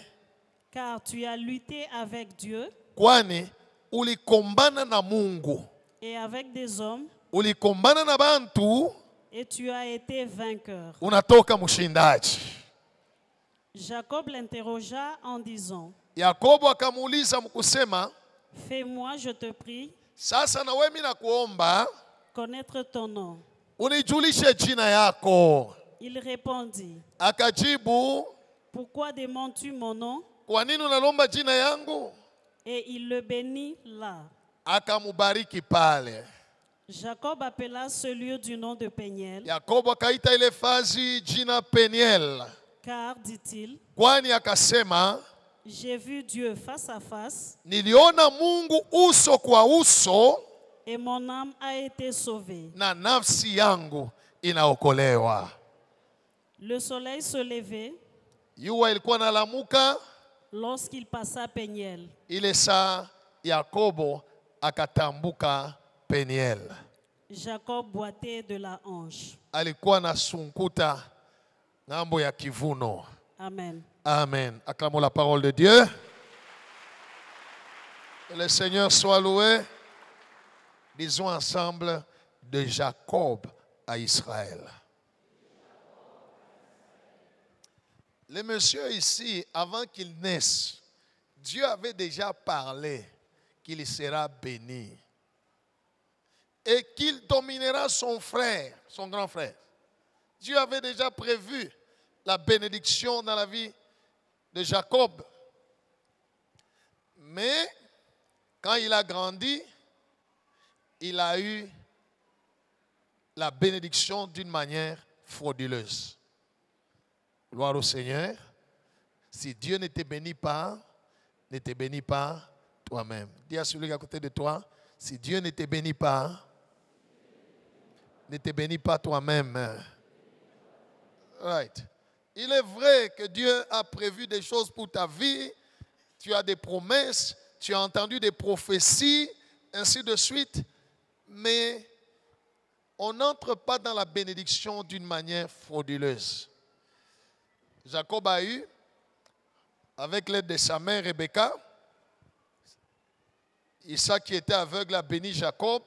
Car tu as lutté avec Dieu kwani ulikombana na Mungu, et avec des hommes, ulikombana na bantu, et tu as été vainqueur. unatoka mshindaji. Jacob l'interrogea en disant, Yakobo akamuuliza mkusema, fais-moi, je te prie, sasa na wewe mimi nakuomba connaître ton nom. unijulishe jina yako. Il répondit, Akajibu, pourquoi demandes-tu mon nom? kwa nini unalomba jina yangu? Et il le bénit là. Akamubariki pale. Jacob appela ce lieu du nom de Peniel, Yakobo akaita ile fazi jina Peniel, car, dit-il, kwani akasema, j'ai vu Dieu face à face niliona Mungu uso kwa uso, et mon âme a été sauvée. na nafsi yangu inaokolewa. Le soleil se levait Jua ilikuwa nalamuka, lorsqu'il passa Peniel. ile saa Yakobo akatambuka Peniel. Jacob boitait de la hanche. Alikuwa na sunkuta ngambo ya kivuno. Amen. Amen. Acclamons la parole de Dieu. Que le Seigneur soit loué. Disons ensemble, de Jacob à Israël. Le monsieur ici, avant qu'il naisse, Dieu avait déjà parlé qu'il sera béni et qu'il dominera son frère, son grand frère. Dieu avait déjà prévu la bénédiction dans la vie de Jacob. Mais quand il a grandi, il a eu la bénédiction d'une manière frauduleuse. Gloire au Seigneur. Si Dieu ne te bénit pas, ne te bénis pas toi-même. Dis à celui qui est à côté de toi, si Dieu ne te bénit pas, ne te bénis pas toi-même. Right. Il est vrai que Dieu a prévu des choses pour ta vie. Tu as des promesses, tu as entendu des prophéties, ainsi de suite. Mais on n'entre pas dans la bénédiction d'une manière frauduleuse. Jacob a eu, avec l'aide de sa mère Rebecca, Isaac qui était aveugle a béni Jacob.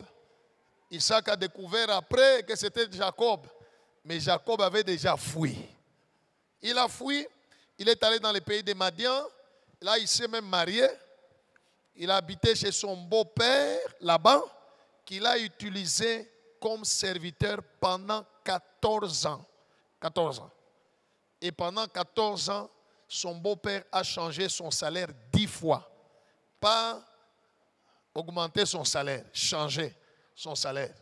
Isaac a découvert après que c'était Jacob. Mais Jacob avait déjà fui. Il a fui, il est allé dans le pays de Madian. Là, il s'est même marié. Il a habité chez son beau-père, Laban, qu'il a utilisé comme serviteur pendant 14 ans. 14 ans. Et pendant 14 ans, son beau-père a changé son salaire 10 fois. Pas augmenter son salaire, changer son salaire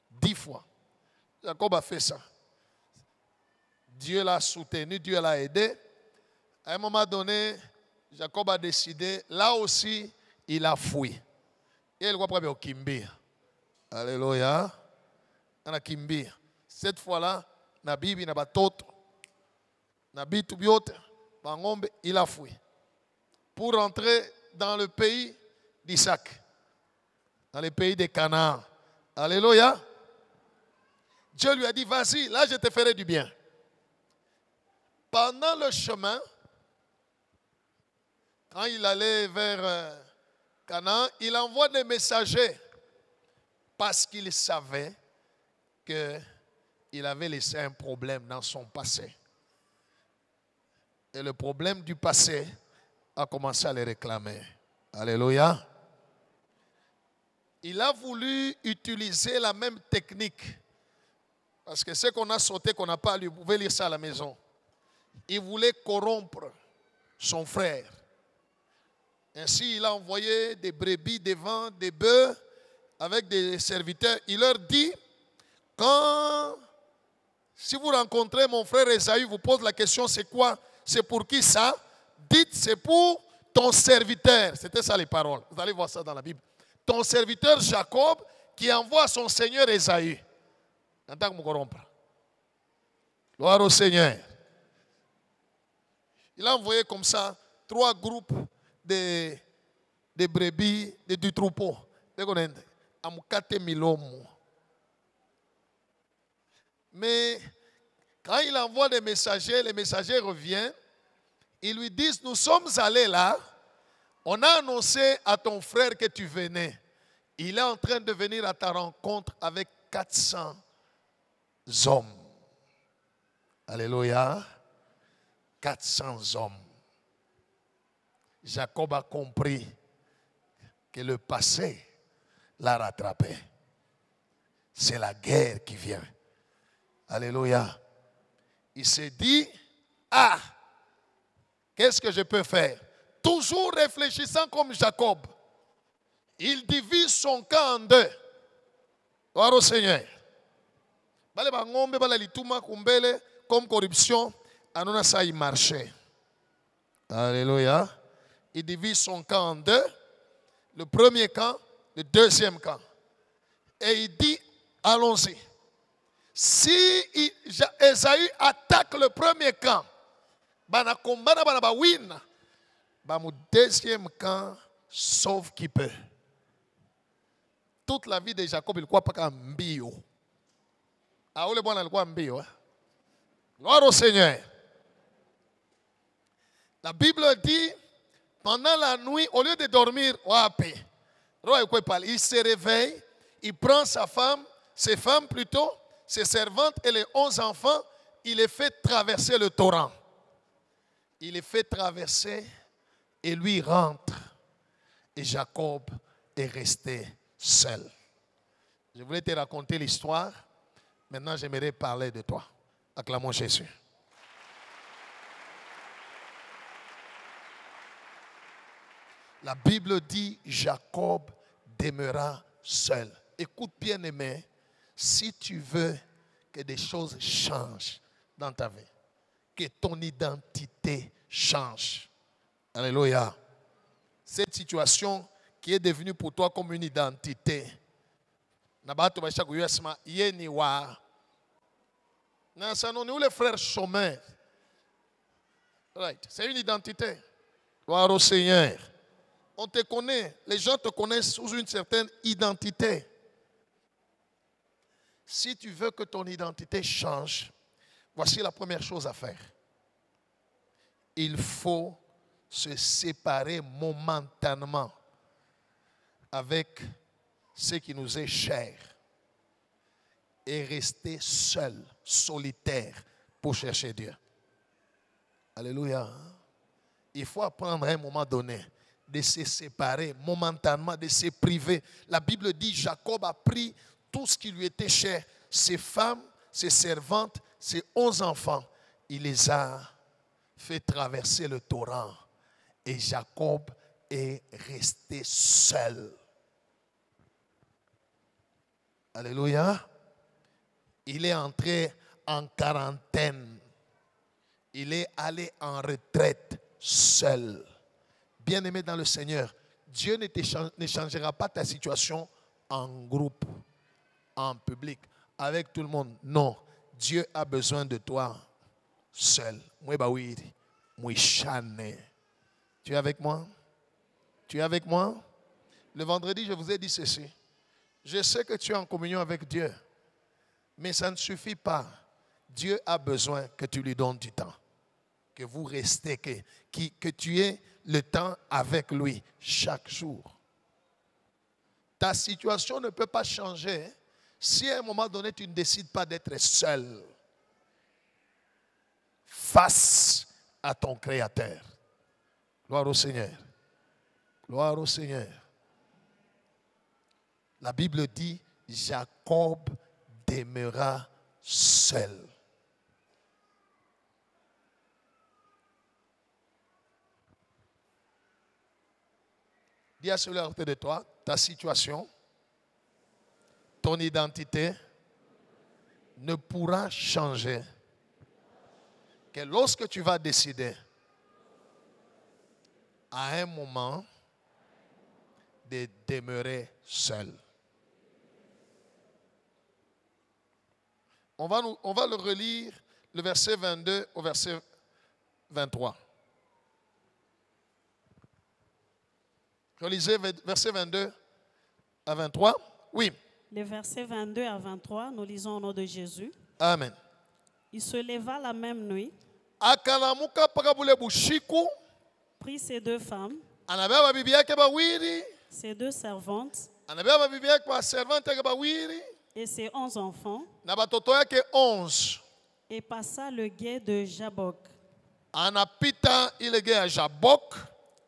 10 fois. Jacob a fait ça. Dieu l'a soutenu, Dieu l'a aidé. À un moment donné, Jacob a décidé, là aussi, il a fui. Et il va prendre au Kimbir. Alléluia. On a Kimbir. Cette fois-là, na Bibi na batoto, na bitu biote, bangombe, il a fui. Pour rentrer dans le pays d'Isaac, dans le pays de Canaan. Alléluia. Dieu lui a dit, vas-y, là je te ferai du bien. Pendant le chemin, quand il allait vers Canaan, il envoie des messagers parce qu'il savait qu'il avait laissé un problème dans son passé. Et le problème du passé a commencé à le réclamer. Alléluia. Il a voulu utiliser la même technique. Parce que ce qu'on a sauté, qu'on n'a pas lu, vous pouvez lire ça à la maison. Il voulait corrompre son frère. Ainsi, il a envoyé des brebis devant, des bœufs, avec des serviteurs. Il leur dit, si vous rencontrez mon frère Esaü, vous posez la question, c'est quoi? C'est pour qui ça? Dites, c'est pour ton serviteur. C'était ça les paroles. Vous allez voir ça dans la Bible. Ton serviteur Jacob qui envoie son seigneur Esaü. En tant que me corrompre. Gloire au Seigneur. Il a envoyé comme ça 3 groupes de des brebis, du troupeau. Mais quand il envoie des messagers, les messagers reviennent. Ils lui disent, nous sommes allés là. On a annoncé à ton frère que tu venais. Il est en train de venir à ta rencontre avec 400 hommes. Alléluia. 400 hommes. Jacob a compris que le passé l'a rattrapé. C'est la guerre qui vient. Alléluia. Il s'est dit, ah, qu'est-ce que je peux faire? Toujours réfléchissant comme Jacob. Il divise son camp en deux. Gloire au Seigneur. Comme corruption, anona ça y marchait. Alléluia. Il divise son camp en deux. Le premier camp, le deuxième camp. Et il dit, allons-y. Si Esaü attaque le premier camp, le deuxième camp sauve qui peut. Toute la vie de Jacob, il ne croit pas qu'un bio. Ah, le bon, il croit un bio. Gloire au Seigneur. La Bible dit, pendant la nuit, au lieu de dormir, il se réveille, il prend sa femme, ses femmes plutôt, ses servantes et les 11 enfants, il les fait traverser le torrent. Il les fait traverser et lui rentre. Et Jacob est resté seul. Je voulais te raconter l'histoire. Maintenant, j'aimerais parler de toi. Acclamons Jésus. La Bible dit, Jacob demeura seul. Écoute bien aimé, si tu veux que des choses changent dans ta vie, que ton identité change. Alléluia. Cette situation qui est devenue pour toi comme une identité. Nous les frères chômeurs. Right. C'est une identité. Gloire au Seigneur. On te connaît. Les gens te connaissent sous une certaine identité. Si tu veux que ton identité change, voici la première chose à faire. Il faut se séparer momentanément avec ce qui nous est cher et rester seul, solitaire pour chercher Dieu. Alléluia. Il faut apprendre à un moment donné de se séparer momentanément, de se priver. La Bible dit Jacob a pris tout ce qui lui était cher, ses femmes, ses servantes, ses 11 enfants. Il les a fait traverser le torrent. Et Jacob est resté seul. Alléluia. Il est entré en quarantaine. Il est allé en retraite seul. Bien-aimé dans le Seigneur, Dieu ne changera pas ta situation en groupe, en public, avec tout le monde. Non, Dieu a besoin de toi seul. Tu es avec moi? Tu es avec moi? Le vendredi, je vous ai dit ceci. Je sais que tu es en communion avec Dieu, mais ça ne suffit pas. Dieu a besoin que tu lui donnes du temps, que vous restez, que tu aies le temps avec lui chaque jour. Ta situation ne peut pas changer si à un moment donné tu ne décides pas d'être seul face à ton Créateur. Gloire au Seigneur. Gloire au Seigneur. La Bible dit, Jacob demeura seul. Dis à celui à côté de toi, ta situation, ton identité ne pourra changer que lorsque tu vas décider à un moment de demeurer seul. On va le relire, le verset 22 au verset 23. Relisez verset 22 à 23. Oui. Les versets 22 à 23, nous lisons au nom de Jésus. Amen. Il se leva la même nuit, Akalamuka pakabule bushiku. prit ses deux femmes, Anabeba bibi yake bawiri. ses deux servantes Anabeba bibi yake ba servante yake bawiri. et ses 11 enfants, Na batoto yake 11. et passa le gué de Jabok. Anapita ile ge ya Jabok.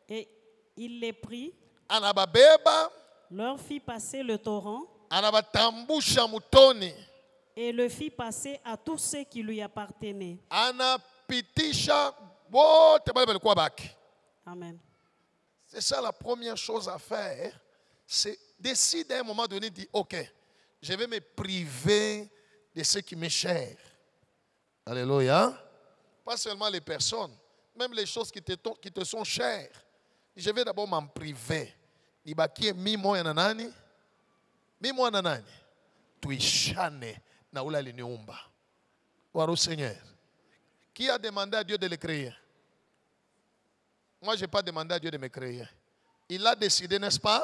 Et il les prit, Anababeba. leur fit passer le torrent, Anabatambusha mutoni. et le fit passer à tous ceux qui lui appartenaient. Anapitisha bote bale balikuwa baki. Amen. C'est ça la première chose à faire. C'est décider à un moment donné, dire, ok, je vais me priver de ce qui m'est cher. Alléluia. Pas seulement les personnes, même les choses qui te sont chères. Je vais d'abord m'en priver. Nibakie mimo ya nani? Mimo ya nani? Tuishane na ula liniumba. Waro Seigneur. Qui a demandé à Dieu de le créer? Moi, je n'ai pas demandé à Dieu de me créer. Il a décidé, n'est-ce pas?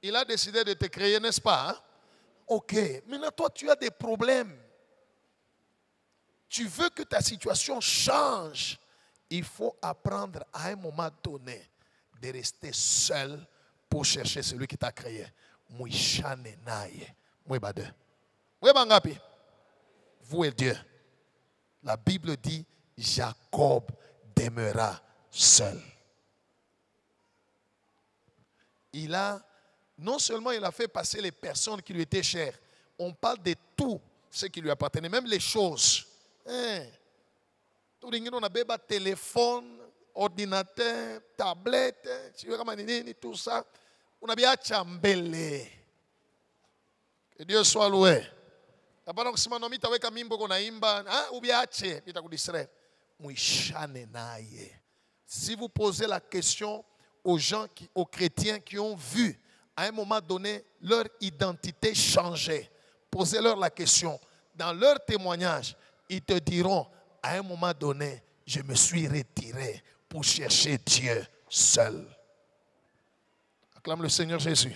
Il a décidé de te créer, n'est-ce pas? Ok. Maintenant, toi, tu as des problèmes. Tu veux que ta situation change. Il faut apprendre à un moment donné de rester seul pour chercher celui qui t'a créé. Mouishane naye. Mouibade. Mouibangapi. Vous et Dieu. La Bible dit, Jacob demeura seul. Non seulement il a fait passer les personnes qui lui étaient chères, on parle de tout ce qui lui appartenait, même les choses. Tout le monde a téléphone, ordinateur, tablette, tout ça. On a bien chambelé. Que Dieu soit loué. Si vous posez la question aux chrétiens qui ont vu à un moment donné leur identité changer, posez-leur la question. Dans leur témoignage, ils te diront à un moment donné, je me suis retiré pour chercher Dieu seul. Acclame le Seigneur Jésus.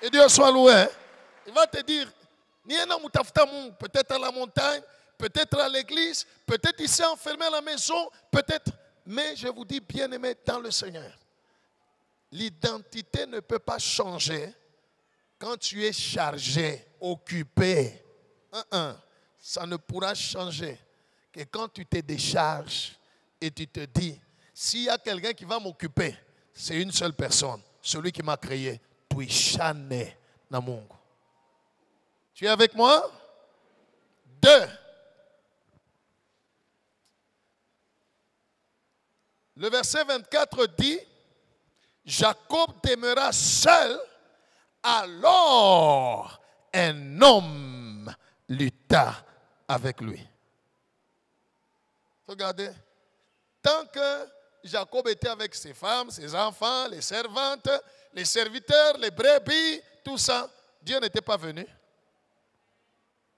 Et Dieu soit loué. Il va te dire, peut-être à la montagne, peut-être à l'église, peut-être ici enfermé à la maison, peut-être. Mais je vous dis, bien-aimé dans le Seigneur, l'identité ne peut pas changer quand tu es chargé, occupé. Ça ne pourra changer que quand tu te décharges et tu te dis, s'il y a quelqu'un qui va m'occuper, c'est une seule personne, celui qui m'a créé. Tuishane na Mungu. Tu es avec moi? 2. Le verset 24 dit, Jacob demeura seul, alors un homme lutta avec lui. Regardez, tant que Jacob était avec ses femmes, ses enfants, les servantes, les serviteurs, les brebis, tout ça, Dieu n'était pas venu.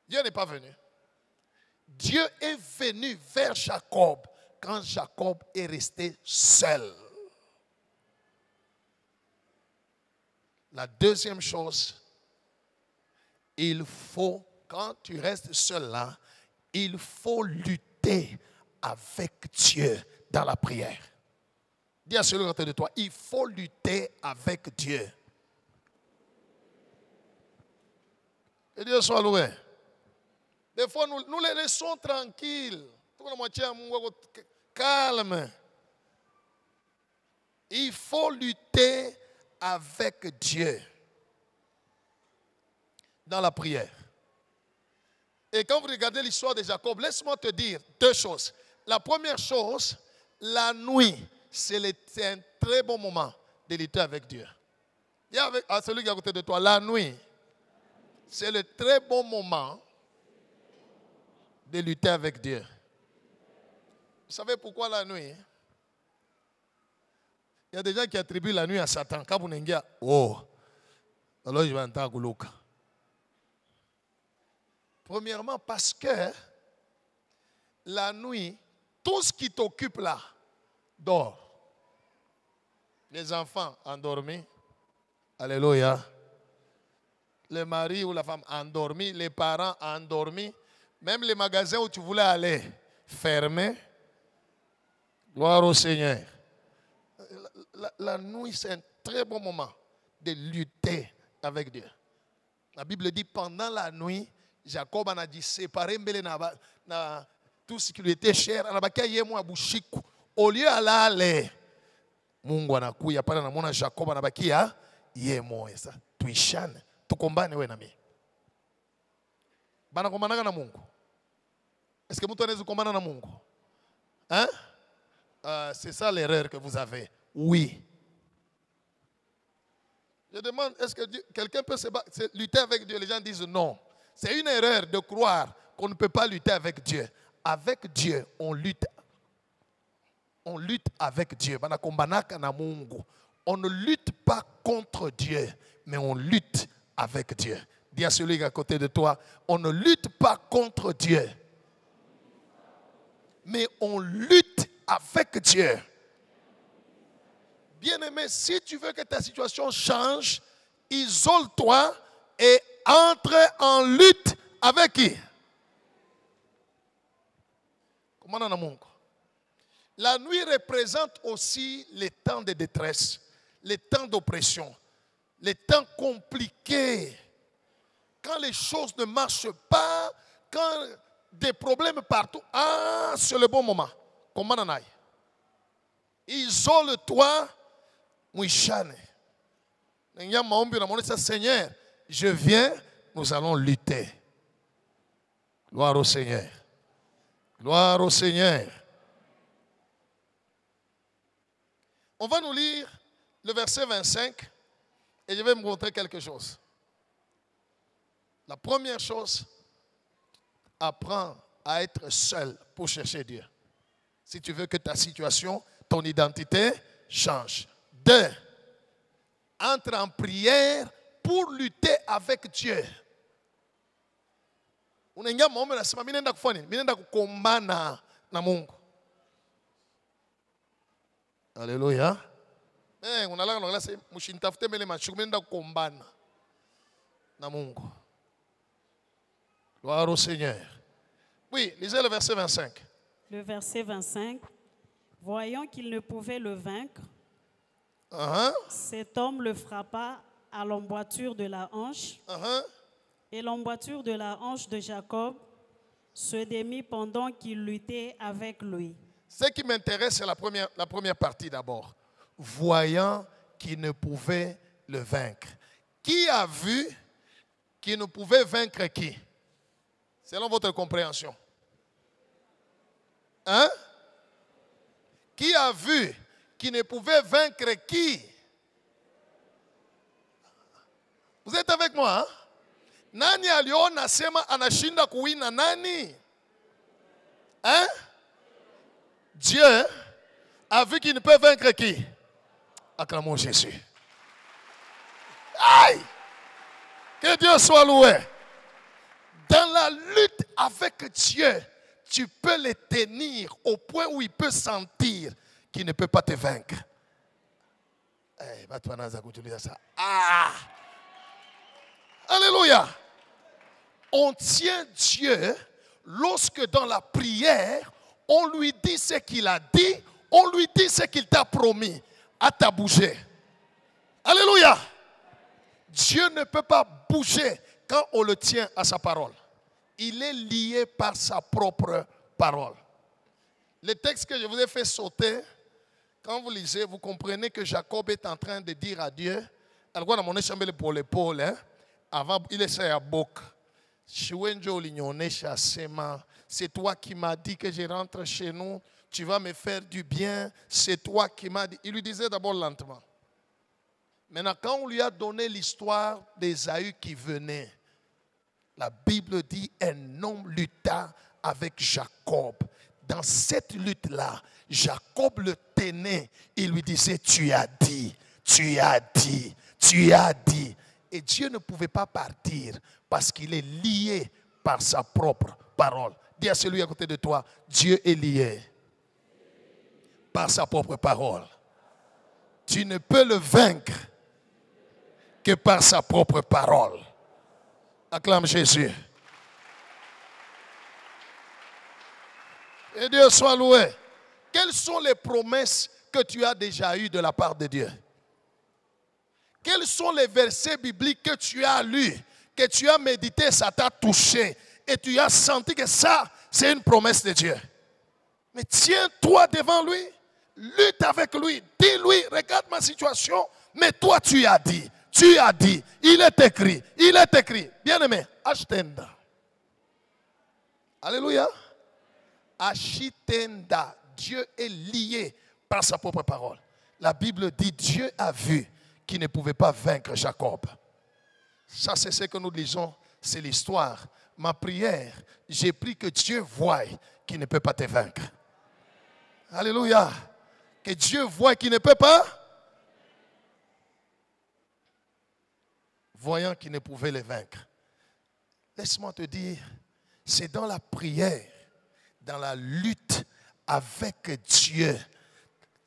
Dieu n'est pas venu. Dieu est venu vers Jacob quand Jacob est resté seul. La deuxième chose, il faut, quand tu restes seul là, il faut lutter avec Dieu dans la prière. Dis à celui autour de toi, il faut lutter avec Dieu. Que Dieu soit loué. Des fois, nous les laissons tranquilles. Calme. Il faut lutter avec Dieu dans la prière. Et quand vous regardez l'histoire de Jacob, laisse-moi te dire 2 choses. La première chose, la nuit, c'est un très bon moment de lutter avec Dieu. Dis à celui qui est à côté de toi, la nuit, c'est le très bon moment de lutter avec Dieu. Vous savez pourquoi la nuit? Il y a des gens qui attribuent la nuit à Satan. Quand vous n'êtes pas, oh, alors je vais entendre. Premièrement, parce que la nuit, Tout ce qui t'occupe là, dors. Les enfants endormis. Alléluia. Le mari ou la femme endormi, les parents endormis. Même les magasins où tu voulais aller, fermés. Gloire au Seigneur. La nuit, c'est un très bon moment de lutter avec Dieu. La Bible dit, pendant la nuit, Jacob en a dit, séparer tout ce qui lui était cher. Au lieu d'aller, Mungu anakuya pale namwona Jacob anabakia yeye moyo. Sasa tuishane, tukombane wewe na mimi. Bana kombana na Mungu. Est-ce que mtu anaweza kukombana na Mungu? Hein? C'est ça l'erreur que vous avez. Oui. Je demande, est-ce que quelqu'un peut lutter avec Dieu? Les gens disent non. C'est une erreur de croire qu'on ne peut pas lutter avec Dieu. Avec Dieu, on lutte. On lutte avec Dieu. On ne lutte pas contre Dieu, mais on lutte avec Dieu. Dis à celui qui est à côté de toi, on ne lutte pas contre Dieu, mais on lutte avec Dieu. Bien-aimé, si tu veux que ta situation change, isole-toi et entre en lutte avec qui? Comment on a mon corps? La nuit représente aussi les temps de détresse, les temps d'oppression, les temps compliqués. Quand les choses ne marchent pas, quand des problèmes partout, c'est le bon moment. Comment on a? Isole-toi, Mouichane. Seigneur, je viens, nous allons lutter. Gloire au Seigneur. Gloire au Seigneur. On va nous lire le verset 25 et je vais vous montrer quelque chose. La première chose, apprends à être seul pour chercher Dieu. Si tu veux que ta situation, ton identité change. 2, entre en prière pour lutter avec Dieu. Unenga maombi nasema mimi naenda kufanya nini? Mimi naenda kukombana na Mungu. Alléluia. Unalala na glasi mshinitafute mbele machuku mimi naenda kukombana na Mungu. Gloire au Seigneur. Oui, lisez le verset 25. Le verset 25. Voyant qu'il ne pouvait le vaincre, cet homme le frappa à l'emboîture de la hanche. Et l'emboîture de la hanche de Jacob se démit pendant qu'il luttait avec lui. Ce qui m'intéresse, c'est la première partie d'abord. Voyant qu'il ne pouvait le vaincre. Qui a vu qu'il ne pouvait vaincre qui? Selon votre compréhension. Hein? Qui a vu qu'il ne pouvait vaincre qui? Vous êtes avec moi, hein? Nani aliona sema anashinda kuwina nani? Hein? Dieu a vu qu'il ne peut vaincre qui? Acclamons Jésus. Aïe! Que Dieu soit loué. Dans la lutte avec Dieu, tu peux le tenir au point où il peut sentir qu'il ne peut pas te vaincre. Alléluia. On tient Dieu lorsque dans la prière, on lui dit ce qu'il a dit, on lui dit ce qu'il t'a promis, à t'a bougé. Alléluia. Dieu ne peut pas bouger quand on le tient à sa parole. Il est lié par sa propre parole. Le texte que je vous ai fait sauter, quand vous lisez, vous comprenez que Jacob est en train de dire à Dieu, avant, il essaie à Bok. C'est toi qui m'as dit que je rentre chez nous, tu vas me faire du bien, c'est toi qui m'as dit. Il lui disait d'abord lentement. Maintenant, quand on lui a donné l'histoire d'Ésaü qui venait, la Bible dit un homme lutta avec Jacob. Dans cette lutte-là, Jacob le tenait. Il lui disait, tu as dit, tu as dit, tu as dit. Et Dieu ne pouvait pas partir parce qu'il est lié par sa propre parole. Dis à celui à côté de toi, Dieu est lié par sa propre parole. Tu ne peux le vaincre que par sa propre parole. Acclame Jésus. Et Dieu soit loué. Quelles sont les promesses que tu as déjà eues de la part de Dieu? Quels sont les versets bibliques que tu as lus, que tu as médité, ça t'a touché et tu as senti que ça, c'est une promesse de Dieu? Mais tiens-toi devant lui, lutte avec lui, dis-lui, regarde ma situation, mais toi tu as dit, il est écrit. Bien-aimé, Ashtenda. Alléluia. Ashitenda. Dieu est lié par sa propre parole. La Bible dit, Dieu a vu qu'il ne pouvait pas vaincre Jacob. Ça, c'est ce que nous lisons, c'est l'histoire. Ma prière, j'ai pris que Dieu voie qu'il ne peut pas te vaincre. Alléluia. Que Dieu voie qu'il ne peut pas. Voyant qu'il ne pouvait les vaincre. Laisse-moi te dire, c'est dans la prière, dans la lutte avec Dieu.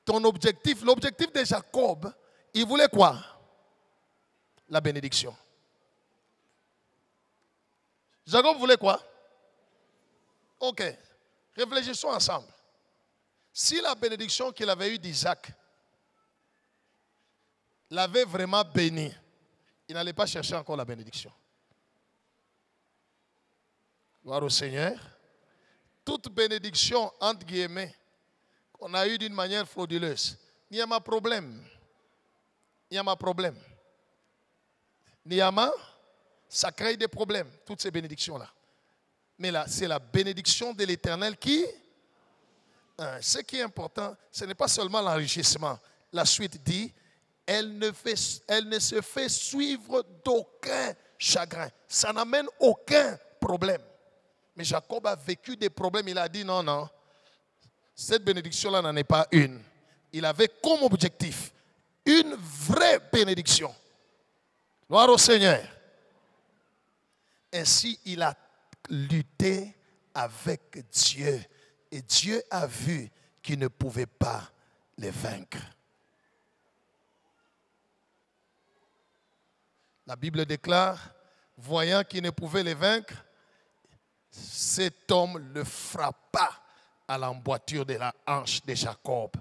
Ton objectif, l'objectif de Jacob, il voulait quoi? La bénédiction. Jacob voulait quoi? Ok, réfléchissons ensemble. Si la bénédiction qu'il avait eue d'Isaac l'avait vraiment béni, il n'allait pas chercher encore la bénédiction. Gloire au Seigneur. Toute bénédiction, entre guillemets, qu'on a eue d'une manière frauduleuse, il y a un problème. Niyama, ça crée des problèmes, toutes ces bénédictions-là. Mais là, c'est la bénédiction de l'Éternel qui... Ce qui est important, ce n'est pas seulement l'enrichissement. La suite dit, elle ne se fait suivre d'aucun chagrin. Ça n'amène aucun problème. Mais Jacob a vécu des problèmes. Il a dit, non, cette bénédiction-là n'en est pas une. Il avait comme objectif une vraie bénédiction. Gloire au Seigneur. Ainsi, il a lutté avec Dieu. Et Dieu a vu qu'il ne pouvait pas les vaincre. La Bible déclare, voyant qu'il ne pouvait les vaincre, cet homme le frappa à l'emboîture de la hanche de Jacob.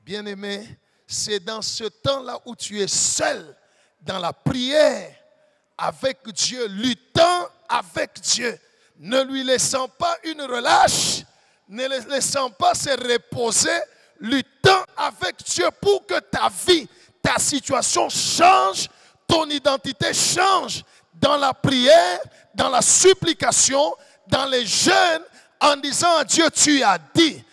Bien-aimé, c'est dans ce temps-là où tu es seul dans la prière avec Dieu, luttant avec Dieu, ne lui laissant pas une relâche, ne le laissant pas se reposer, luttant avec Dieu pour que ta vie, ta situation change, ton identité change dans la prière, dans la supplication, dans les jeûnes, en disant à Dieu, tu as dit.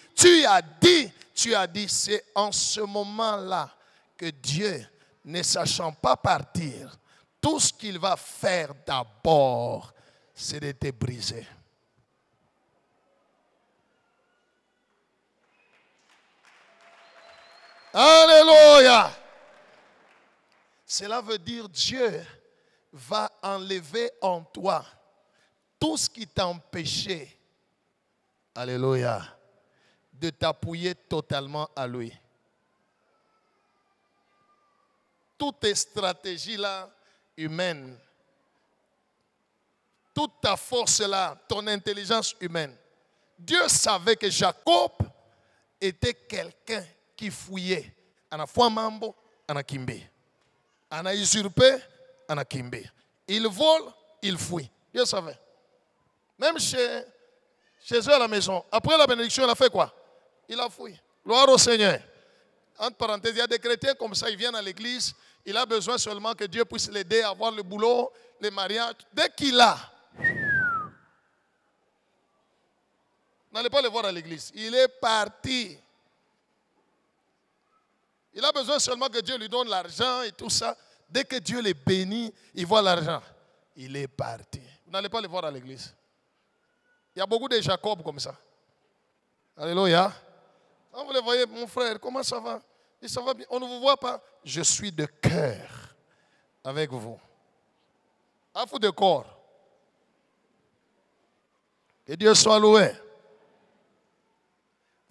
C'est en ce moment-là que Dieu, ne sachant pas partir, tout ce qu'il va faire d'abord, c'est de te briser. Alléluia. Cela veut dire Dieu va enlever en toi tout ce qui t'empêchait, alléluia, de t'appuyer totalement à lui. Toutes tes stratégies là, humaines, toute ta force là, ton intelligence humaine. Dieu savait que Jacob était quelqu'un qui fouillait. Ana foi mambo, ana kimbe. Ana usurpé, ana kimbe. Il vole, il fouille. Dieu savait. Même chez eux à la maison, après la bénédiction, il a fait quoi? Il a fouillé. Gloire au Seigneur. Entre parenthèses, il y a des chrétiens comme ça, ils viennent à l'église, il a besoin seulement que Dieu puisse l'aider à avoir le boulot, les mariages. Dès qu'il a, n'allez pas le voir à l'église. Il est parti. Il a besoin seulement que Dieu lui donne l'argent et tout ça. Dès que Dieu les bénit, il voit l'argent. Il est parti. Vous n'allez pas le voir à l'église. Il y a beaucoup de Jacob comme ça. Alléluia. Quand vous le voyez, mon frère, comment ça va? Et ça va bien. On ne vous voit pas. Je suis de cœur avec vous. À vous de corps. Que Dieu soit loué.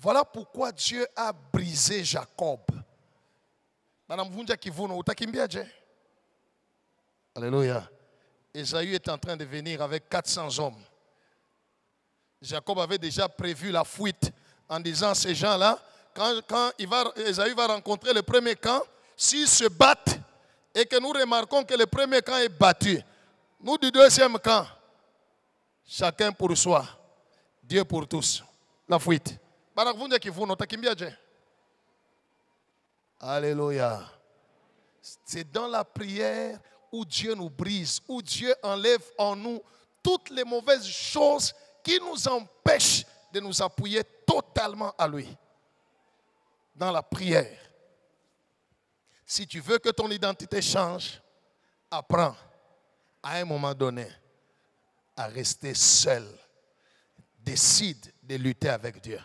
Voilà pourquoi Dieu a brisé Jacob. Alléluia. Ésaü est en train de venir avec 400 hommes. Jacob avait déjà prévu la fuite en disant ces gens-là, quand Ésaü va rencontrer le premier camp, s'ils se battent et que nous remarquons que le premier camp est battu, nous du deuxième camp, chacun pour soi, Dieu pour tous. La fuite. Alléluia. C'est dans la prière où Dieu nous brise, où Dieu enlève en nous toutes les mauvaises choses qui nous empêchent de nous appuyer totalement à lui. Dans la prière. Si tu veux que ton identité change, apprends à un moment donné à rester seul. Décide de lutter avec Dieu.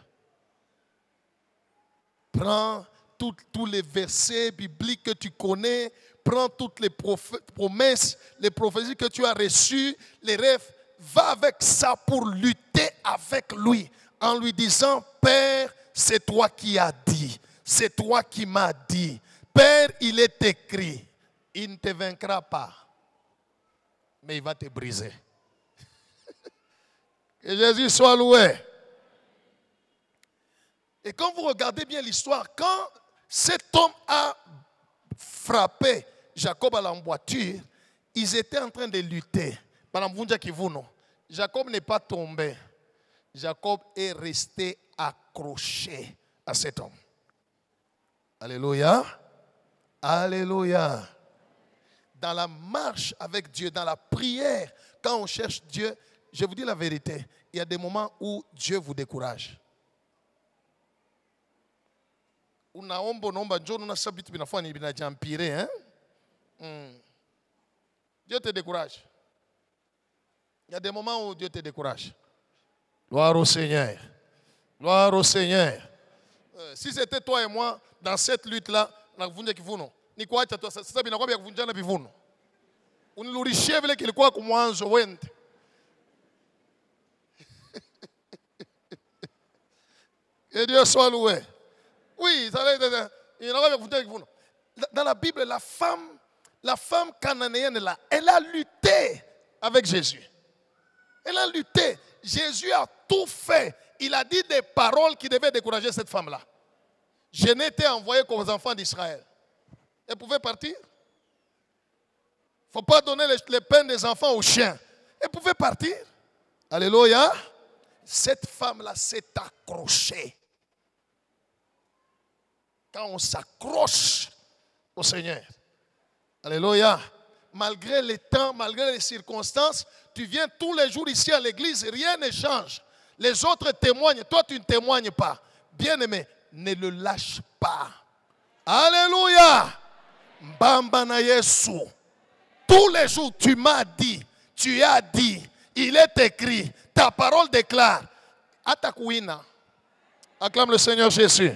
Prends tous les versets bibliques que tu connais, prends toutes les promesses, les prophéties que tu as reçues, les rêves, va avec ça pour lutter avec lui en lui disant, Père, c'est toi qui as dit, c'est toi qui m'as dit. Père, il est écrit, il ne te vaincra pas, mais il va te briser. Que Jésus soit loué. Et quand vous regardez bien l'histoire, quand cet homme a frappé Jacob à l'emboîture, ils étaient en train de lutter. Jacob n'est pas tombé. Jacob est resté accroché à cet homme. Alléluia. Alléluia. Dans la marche avec Dieu, dans la prière, quand on cherche Dieu, je vous dis la vérité, il y a des moments où Dieu vous décourage. Dieu te décourage. Il y a des moments où Dieu te décourage. Gloire au Seigneur. Gloire au Seigneur. Si c'était toi et moi, dans cette lutte-là, que Dieu soit loué. Oui, dans la Bible, la femme cananéenne là, elle a lutté avec Jésus. Elle a lutté. Jésus a tout fait. Il a dit des paroles qui devaient décourager cette femme-là. Je n'étais envoyé qu'aux enfants d'Israël. Elle pouvait partir. Il ne faut pas donner les peines des enfants aux chiens. Elle pouvait partir. Alléluia. Cette femme-là s'est accrochée. Quand on s'accroche au Seigneur. Alléluia. Malgré les temps, malgré les circonstances, tu viens tous les jours ici à l'église, rien ne change. Les autres témoignent, toi tu ne témoignes pas. Bien-aimé, ne le lâche pas. Alléluia. Mbamba na Yesu. Tous les jours tu m'as dit, tu as dit, il est écrit, ta parole déclare. Atakuina. Acclame le Seigneur Jésus.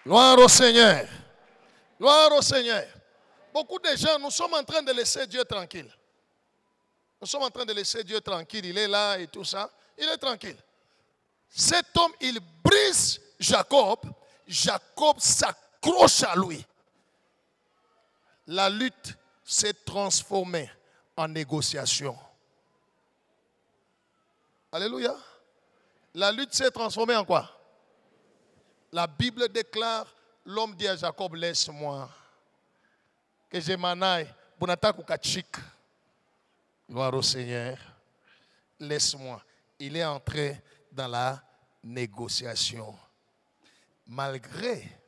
Gloire au Seigneur. Gloire au Seigneur. Beaucoup de gens, nous sommes en train de laisser Dieu tranquille. Nous sommes en train de laisser Dieu tranquille. Il est là et tout ça. Il est tranquille. Cet homme, il brise Jacob. Jacob s'accroche à lui. La lutte s'est transformée en négociation. Alléluia. La lutte s'est transformée en quoi? La Bible déclare, l'homme dit à Jacob, laisse-moi, que je m'en aille. Gloire au Seigneur. Laisse-moi. Il est entré dans la négociation. Malgré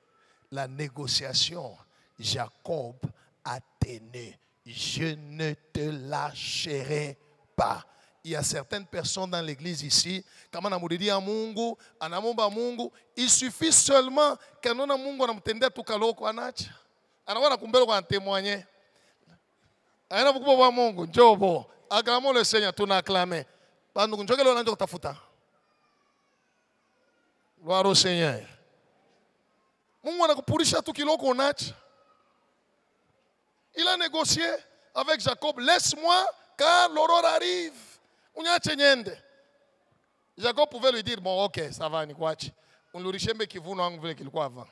la négociation, Jacob a tenu. Je ne te lâcherai pas. Il y a certaines personnes dans l'église ici, il suffit seulement que nous témoigner. Acclamons le Seigneur, tu n'as acclamé. Gloire au Seigneur. Il a négocié avec Jacob. Laisse-moi car l'aurore arrive. Jacob pouvait lui dire, bon, ok, ça va, Nikwachi. On lui richembe qui vous n'en voulez qu'il quoi avant.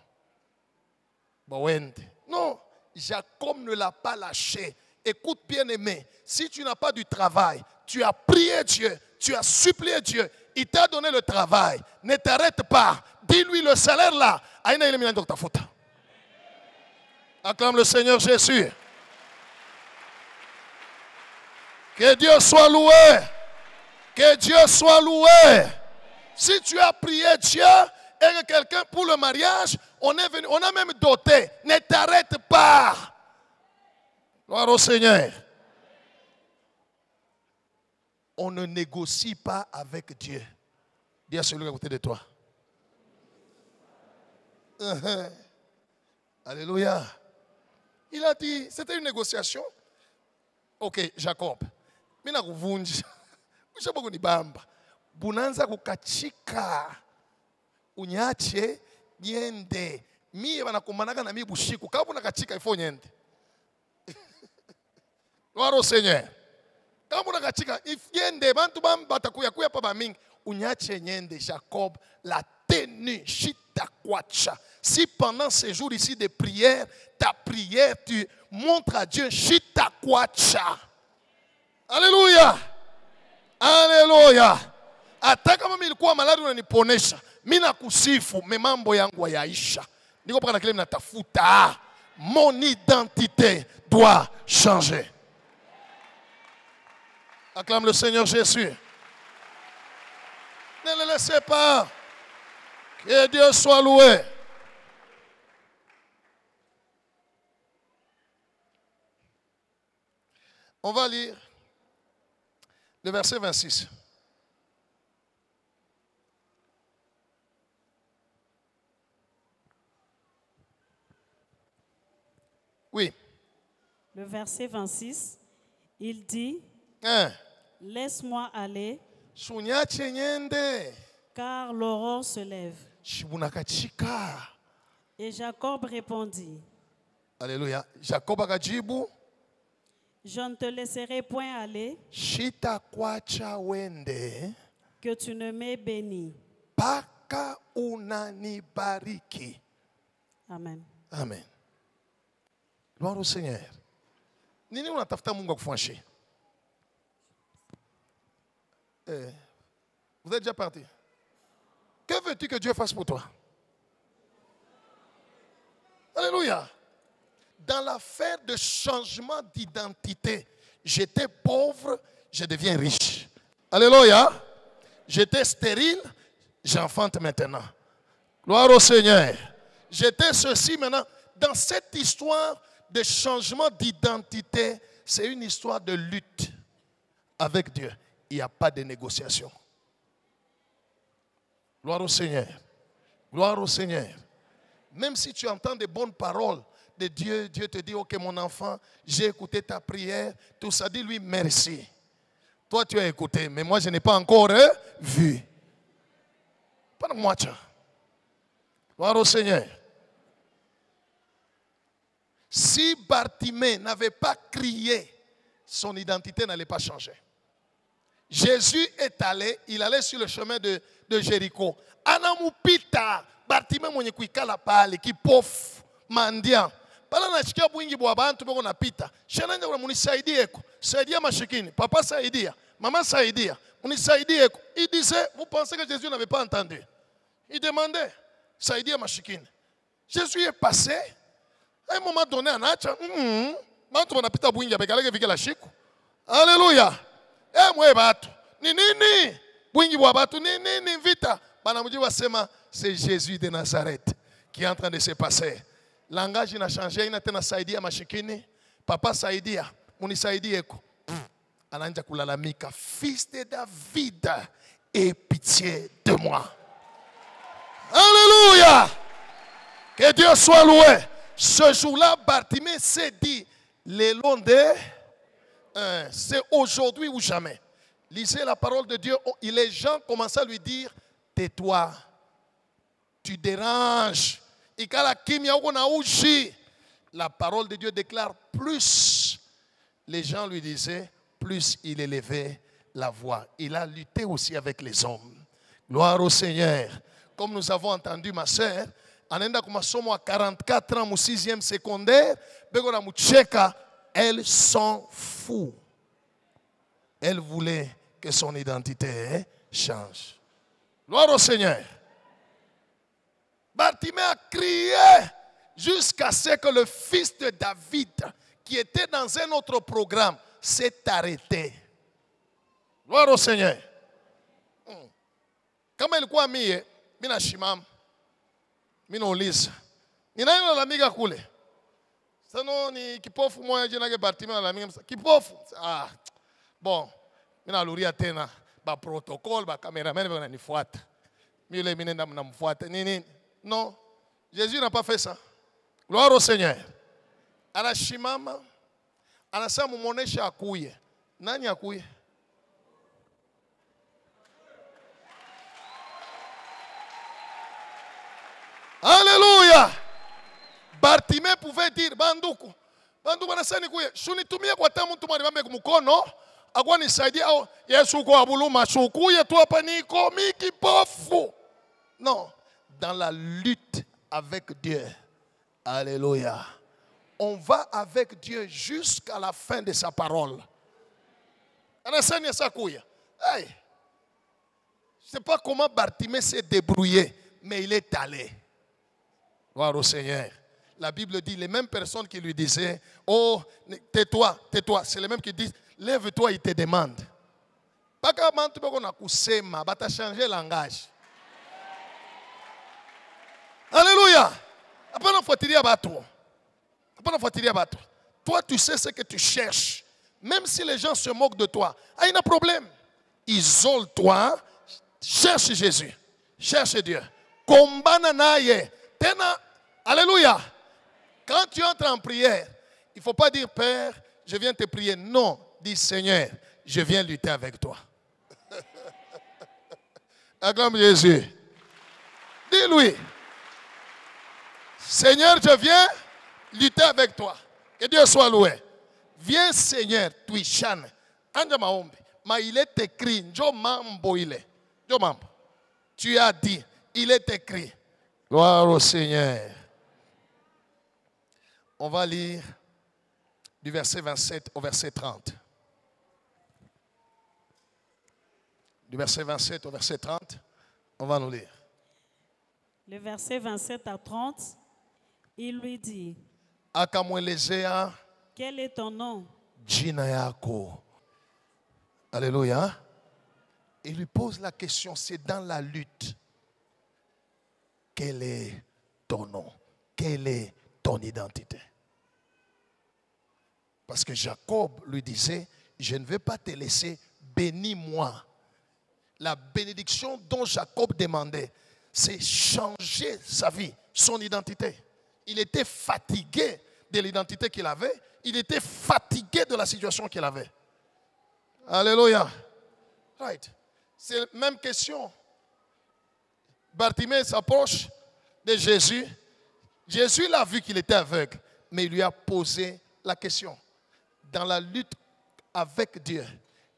Non, Jacob ne l'a pas lâché. Écoute bien aimé, si tu n'as pas du travail, tu as prié Dieu, tu as supplié Dieu, il t'a donné le travail. Ne t'arrête pas. Dis-lui le salaire là. Acclame le Seigneur Jésus. Que Dieu soit loué. Que Dieu soit loué. Si tu as prié Dieu et que quelqu'un pour le mariage, on est venu, on a même doté. Ne t'arrête pas. Gloire au Seigneur. On ne négocie pas avec Dieu. Dis à celui à côté de toi. Alléluia. Il a dit, c'était une négociation. Ok, Jacob. Mina kuvunja. Ushabogo ni bamba. Bunanza kukachika. Unyache nyende. Mie wanakumbanaga na mi bushiku. Kabu nakachika ifo nyende. Gloire au Seigneur. Kabu nakachika ifyende. Bantu bamba takuya kuya pa mingi. Unyache nyende. Jacob l'a tenu. Shita kwacha. Si pendant ces jours ici de prière, ta prière, tu montres à Dieu, Shita kwacha. Alléluia. Alléluia. Hata kama nilikuwa maladi unaniponesha, mimi nakusifu, mambo yangu yaisha. Niko paka na kile natafuta. Mon identité doit changer. Acclame le Seigneur Jésus. Ne le laissez pas. Que Dieu soit loué. On va lire le verset 26. Oui. Le verset 26, il dit, laisse-moi aller, car l'aurore se lève. Et Jacob répondit, Alléluia. Jacob akajibu, je ne te laisserai point aller, que tu ne m'aies béni. Paka unanibariki. Amen. Amen. Gloire au Seigneur. Nini unatafuta Mungu akufuashi? Vous êtes déjà parti? Que veux-tu que Dieu fasse pour toi? Alléluia. Dans l'affaire de changement d'identité, j'étais pauvre, je deviens riche. Alléluia. J'étais stérile, j'enfante maintenant. Gloire au Seigneur. J'étais ceci maintenant. Dans cette histoire de changement d'identité, c'est une histoire de lutte avec Dieu. Il n'y a pas de négociation. Gloire au Seigneur. Gloire au Seigneur. Même si tu entends des bonnes paroles de Dieu, Dieu te dit, ok mon enfant, j'ai écouté ta prière, tout ça, dis-lui merci. Toi tu as écouté, mais moi je n'ai pas encore vu. Pas de moi, tiens. Gloire au Seigneur. Si Bartimée n'avait pas crié, son identité n'allait pas changer. Jésus est allé, il allait sur le chemin de Jéricho. Anamupita, Bartimée mwenye kuikala pale, kipofu, mandian. Pala nachikia bwingi bwa bantu bako napita. Shananja kuna munisaidie ko. Saidia mashikini. Papa saidia. Maman saidia. Munisaidie ko. Il disait, vous pensez que Jésus n'avait pas entendu? Il demandait, saidia mashikini. Jésus est passé. À un moment donné, on a dit, alléluia. C'est Jésus de Nazareth qui est en train de se passer. Langage n'a changé, il n'a pas saidia mashikini. Papa saidia, muni saidia eko. Ananja kulalamika, fils de David, aie pitié de moi. Alléluia. Que Dieu soit loué. Ce jour-là, Bartimée s'est dit, les longs de, c'est aujourd'hui ou jamais. Lisez la parole de Dieu. Et les gens commençaient à lui dire, tais-toi, tu déranges. La parole de Dieu déclare, plus les gens lui disaient, plus il élevait la voix. Il a lutté aussi avec les hommes. Gloire au Seigneur. Comme nous avons entendu ma sœur, anaenda kwa masomo à 44 ans, au 6e secondaire, beko na mucheka, elle s'en fout. Elle voulait que son identité change. Gloire au Seigneur. Bartimée a crié jusqu'à ce que le fils de David, qui était dans un autre programme, s'est arrêté. Gloire au Seigneur. Kama ilikuwa mie, mina shimam, mina uliza. Ninayo la amiga kule. Sano ni kipofu moja jina ke Bartimée la amiga. Kipofu. Ah. Bon, mina luria tena ba protocole, ba cameraman wananifuata. Mimi mimi nenda mnamfuata. Nini? Non. Jésus n'a pas fait ça. Gloire au Seigneur. Anashimama. Anasema muonesha akuye. Nani akuye? Alléluia. Bartimée pouvait dire banduku. Banduku anasema nikuye. Shunitumie kwa tamu mtu mwalimu mkono. Akwa nisaidia au Yesu kwa buluma shukuye tu hapa niko mikipofu. Non, dans la lutte avec Dieu. Alléluia. On va avec Dieu jusqu'à la fin de sa parole. Anasema sakuya. Hey. Je ne sais pas comment Bartimée s'est débrouillé, mais il est allé. Gloire au Seigneur. La Bible dit, les mêmes personnes qui lui disaient, oh, tais-toi, tais-toi. C'est les mêmes qui disent, lève-toi, il te demande. Pas comment tu peux changer le langage. Alléluia. Toi, tu sais ce que tu cherches. Même si les gens se moquent de toi, il y a un problème. Isole-toi, cherche Jésus, cherche Dieu. Combat naye. Alléluia. Quand tu entres en prière, il ne faut pas dire Père, je viens te prier. Non, dis Seigneur, je viens lutter avec toi. Acclame Jésus. Dis-lui, Seigneur, je viens lutter avec toi. Que Dieu soit loué. Viens Seigneur, tuishan. Anja maombi. Mais il est écrit, Njo mambo il est. Njo mambo. Tu as dit, il est écrit. Gloire au Seigneur. On va lire du verset 27 au verset 30. Du verset 27 au verset 30, on va nous lire. Le verset 27 à 30, il lui dit, Akamwelezea, quel est ton nom? Jina yako. Alléluia. Il lui pose la question, c'est dans la lutte. Quel est ton nom? Quelle est ton identité? Parce que Jacob lui disait, je ne vais pas te laisser, bénis-moi. La bénédiction dont Jacob demandait, c'est changer sa vie, son identité. Il était fatigué de l'identité qu'il avait. Il était fatigué de la situation qu'il avait. Alléluia. Right. C'est la même question. Bartimée s'approche de Jésus. Jésus l'a vu qu'il était aveugle, mais il lui a posé la question. Dans la lutte avec Dieu,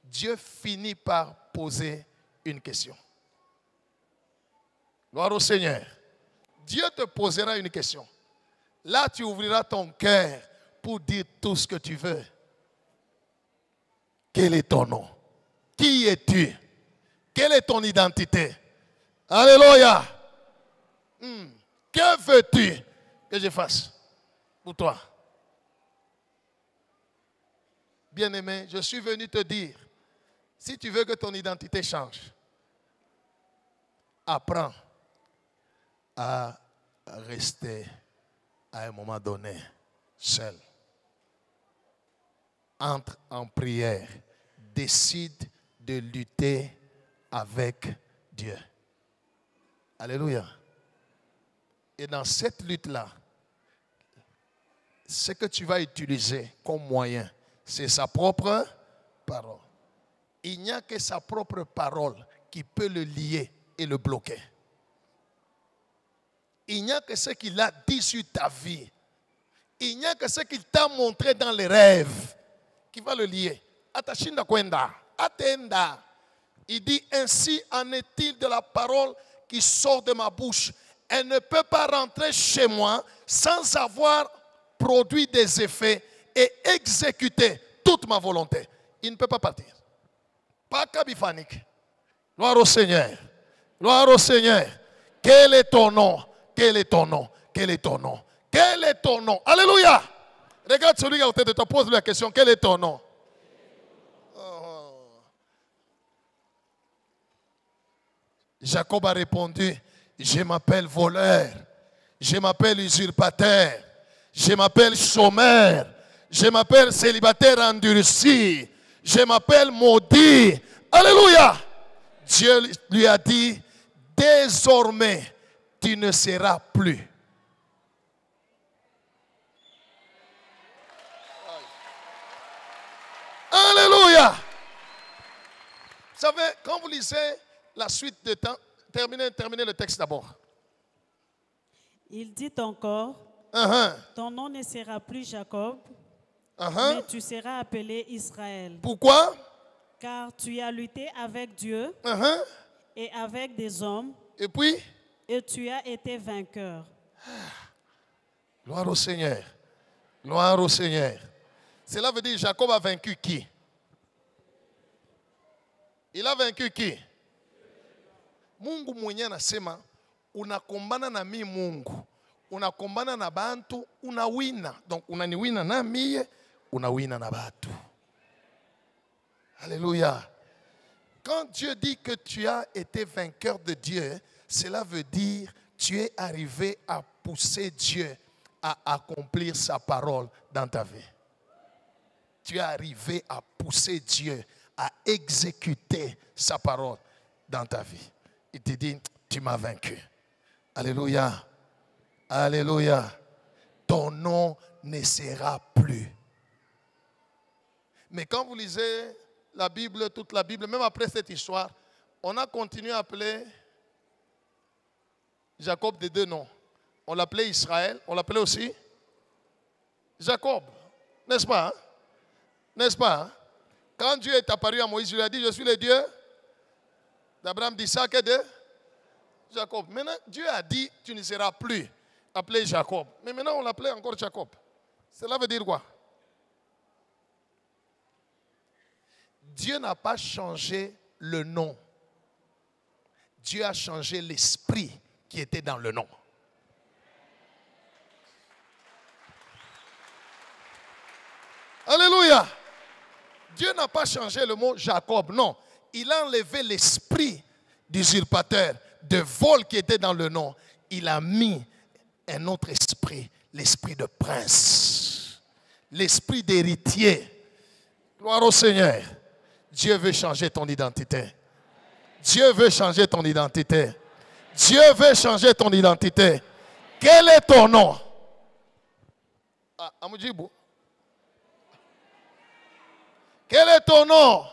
Dieu finit par poser une question. Gloire au Seigneur. Dieu te posera une question. Là, tu ouvriras ton cœur pour dire tout ce que tu veux. Quel est ton nom? Qui es-tu? Quelle est ton identité? Alléluia. Que veux-tu que je fasse pour toi? Bien-aimé, je suis venu te dire, si tu veux que ton identité change, apprends à rester à un moment donné seul. Entre en prière. Décide de lutter avec Dieu. Alléluia. Et dans cette lutte-là, ce que tu vas utiliser comme moyen, c'est sa propre parole. Il n'y a que sa propre parole qui peut le lier et le bloquer. Il n'y a que ce qu'il a dit sur ta vie. Il n'y a que ce qu'il t'a montré dans les rêves qui va le lier. Atashinda kwenda. Atenda. Il dit, ainsi en est-il de la parole qui sort de ma bouche. Elle ne peut pas rentrer chez moi sans avoir produit des effets et exécuté toute ma volonté. Il ne peut pas partir. Pas kabifanique. Gloire au Seigneur. Gloire au Seigneur. Quel est ton nom? Quel est ton nom? Quel est ton nom? Quel est ton nom? Alléluia. Regarde celui qui est à côté de toi, pose-lui la question. Quel est ton nom? Jacob a répondu, je m'appelle voleur, je m'appelle usurpateur, je m'appelle chômeur, je m'appelle célibataire endurci, je m'appelle maudit. Alléluia. Dieu lui a dit, désormais, tu ne seras plus. Alléluia. Vous savez, quand vous lisez la suite de temps, terminez le texte d'abord. Il dit encore, ton nom ne sera plus Jacob, mais tu seras appelé Israël. Pourquoi? Car tu as lutté avec Dieu et avec des hommes. Et puis? Et tu as été vainqueur. Gloire au Seigneur. Gloire au Seigneur. Cela veut dire Jacob a vaincu qui? Il a vaincu qui? Mungu mwenye anasema unakombana na mi Mungu, unakombana na bantu, unawina. Donc unaniwina na mie, unawina na batu. Alléluia. Quand Dieu dit que tu as été vainqueur de Dieu, cela veut dire tu es arrivé à pousser Dieu à accomplir sa parole dans ta vie. Tu es arrivé à pousser Dieu à exécuter sa parole dans ta vie. Il te dit, tu m'as vaincu. Alléluia. Alléluia. Ton nom ne sera plus. Mais quand vous lisez la Bible, toute la Bible, même après cette histoire, on a continué à appeler Jacob de deux noms. On l'appelait Israël, on l'appelait aussi Jacob. N'est-ce pas? Hein? N'est-ce pas? Hein? Quand Dieu est apparu à Moïse, il lui a dit, je suis le Dieu d'Abraham, d'Isaac et de Jacob. Maintenant, Dieu a dit, tu ne seras plus appelé Jacob. Mais maintenant, on l'appelait encore Jacob. Cela veut dire quoi? Dieu n'a pas changé le nom. Dieu a changé l'esprit qui était dans le nom. Alléluia. Dieu n'a pas changé le mot Jacob, non. Il a enlevé l'esprit d'usurpateur, de vol qui était dans le nom. Il a mis un autre esprit, l'esprit de prince, l'esprit d'héritier. Gloire au Seigneur. Dieu veut changer ton identité. Dieu veut changer ton identité. Dieu veut changer ton identité. Quel est ton nom? Amujibou. Quel est ton nom?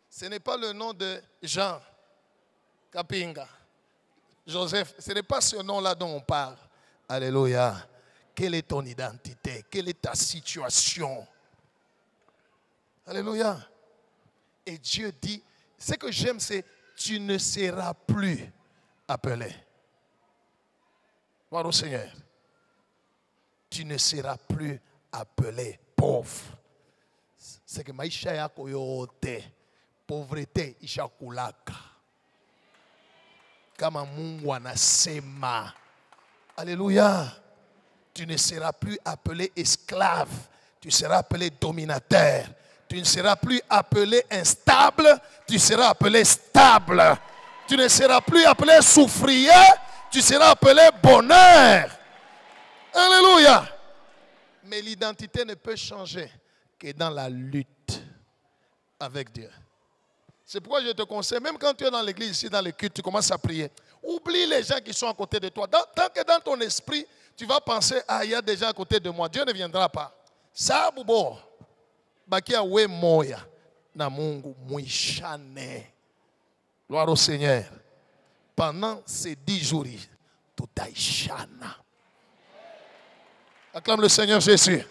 Ce n'est pas le nom de Jean Kapinga, Joseph. Ce n'est pas ce nom-là dont on parle. Alléluia. Quelle est ton identité? Quelle est ta situation? Alléluia. Et Dieu dit, ce que j'aime, c'est tu ne seras plus appelé. Gloire au Seigneur. Tu ne seras plus appelé pauvre. C'est que maisha yako yote pauvreté ishakulaka. Kama Mungu anasema. Alléluia. Tu ne seras plus appelé esclave. Tu seras appelé dominateur. Tu ne seras plus appelé instable. Tu seras appelé stable. Tu ne seras plus appelé souffrier. Tu seras appelé bonheur. Alléluia. Mais l'identité ne peut changer que dans la lutte avec Dieu. C'est pourquoi je te conseille, même quand tu es dans l'église, ici dans le culte, tu commences à prier. Oublie les gens qui sont à côté de toi. Tant que dans ton esprit, tu vas penser, ah, il y a des gens à côté de moi. Dieu ne viendra pas. Ça, bubo. Bakia we moya. Na Mungu mwishane. Gloire au Seigneur. Pendant ces 10 jours, tout aishana. Acclame le Seigneur Jésus.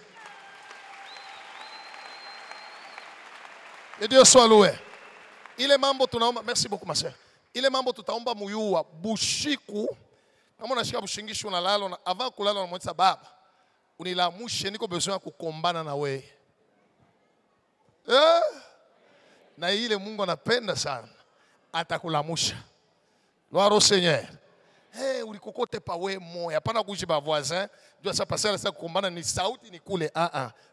Que Dieu soit loué. Il est mambo tunaomba. Merci beaucoup ma soeur. Il est mambo tutaomba muyua bushiku. Kama unashika bushingisho unalala avant kulala unamwita baba. Unilamushe niko besoin kukombana na wewe. Na ile Mungu anapenda sana. Atakulamusha. Gloire au Seigneur. Hey, ulikokote pa we moya. Hapana kuishi ba voisin. Jua sa passer sa kukombana ni sauti ni kule.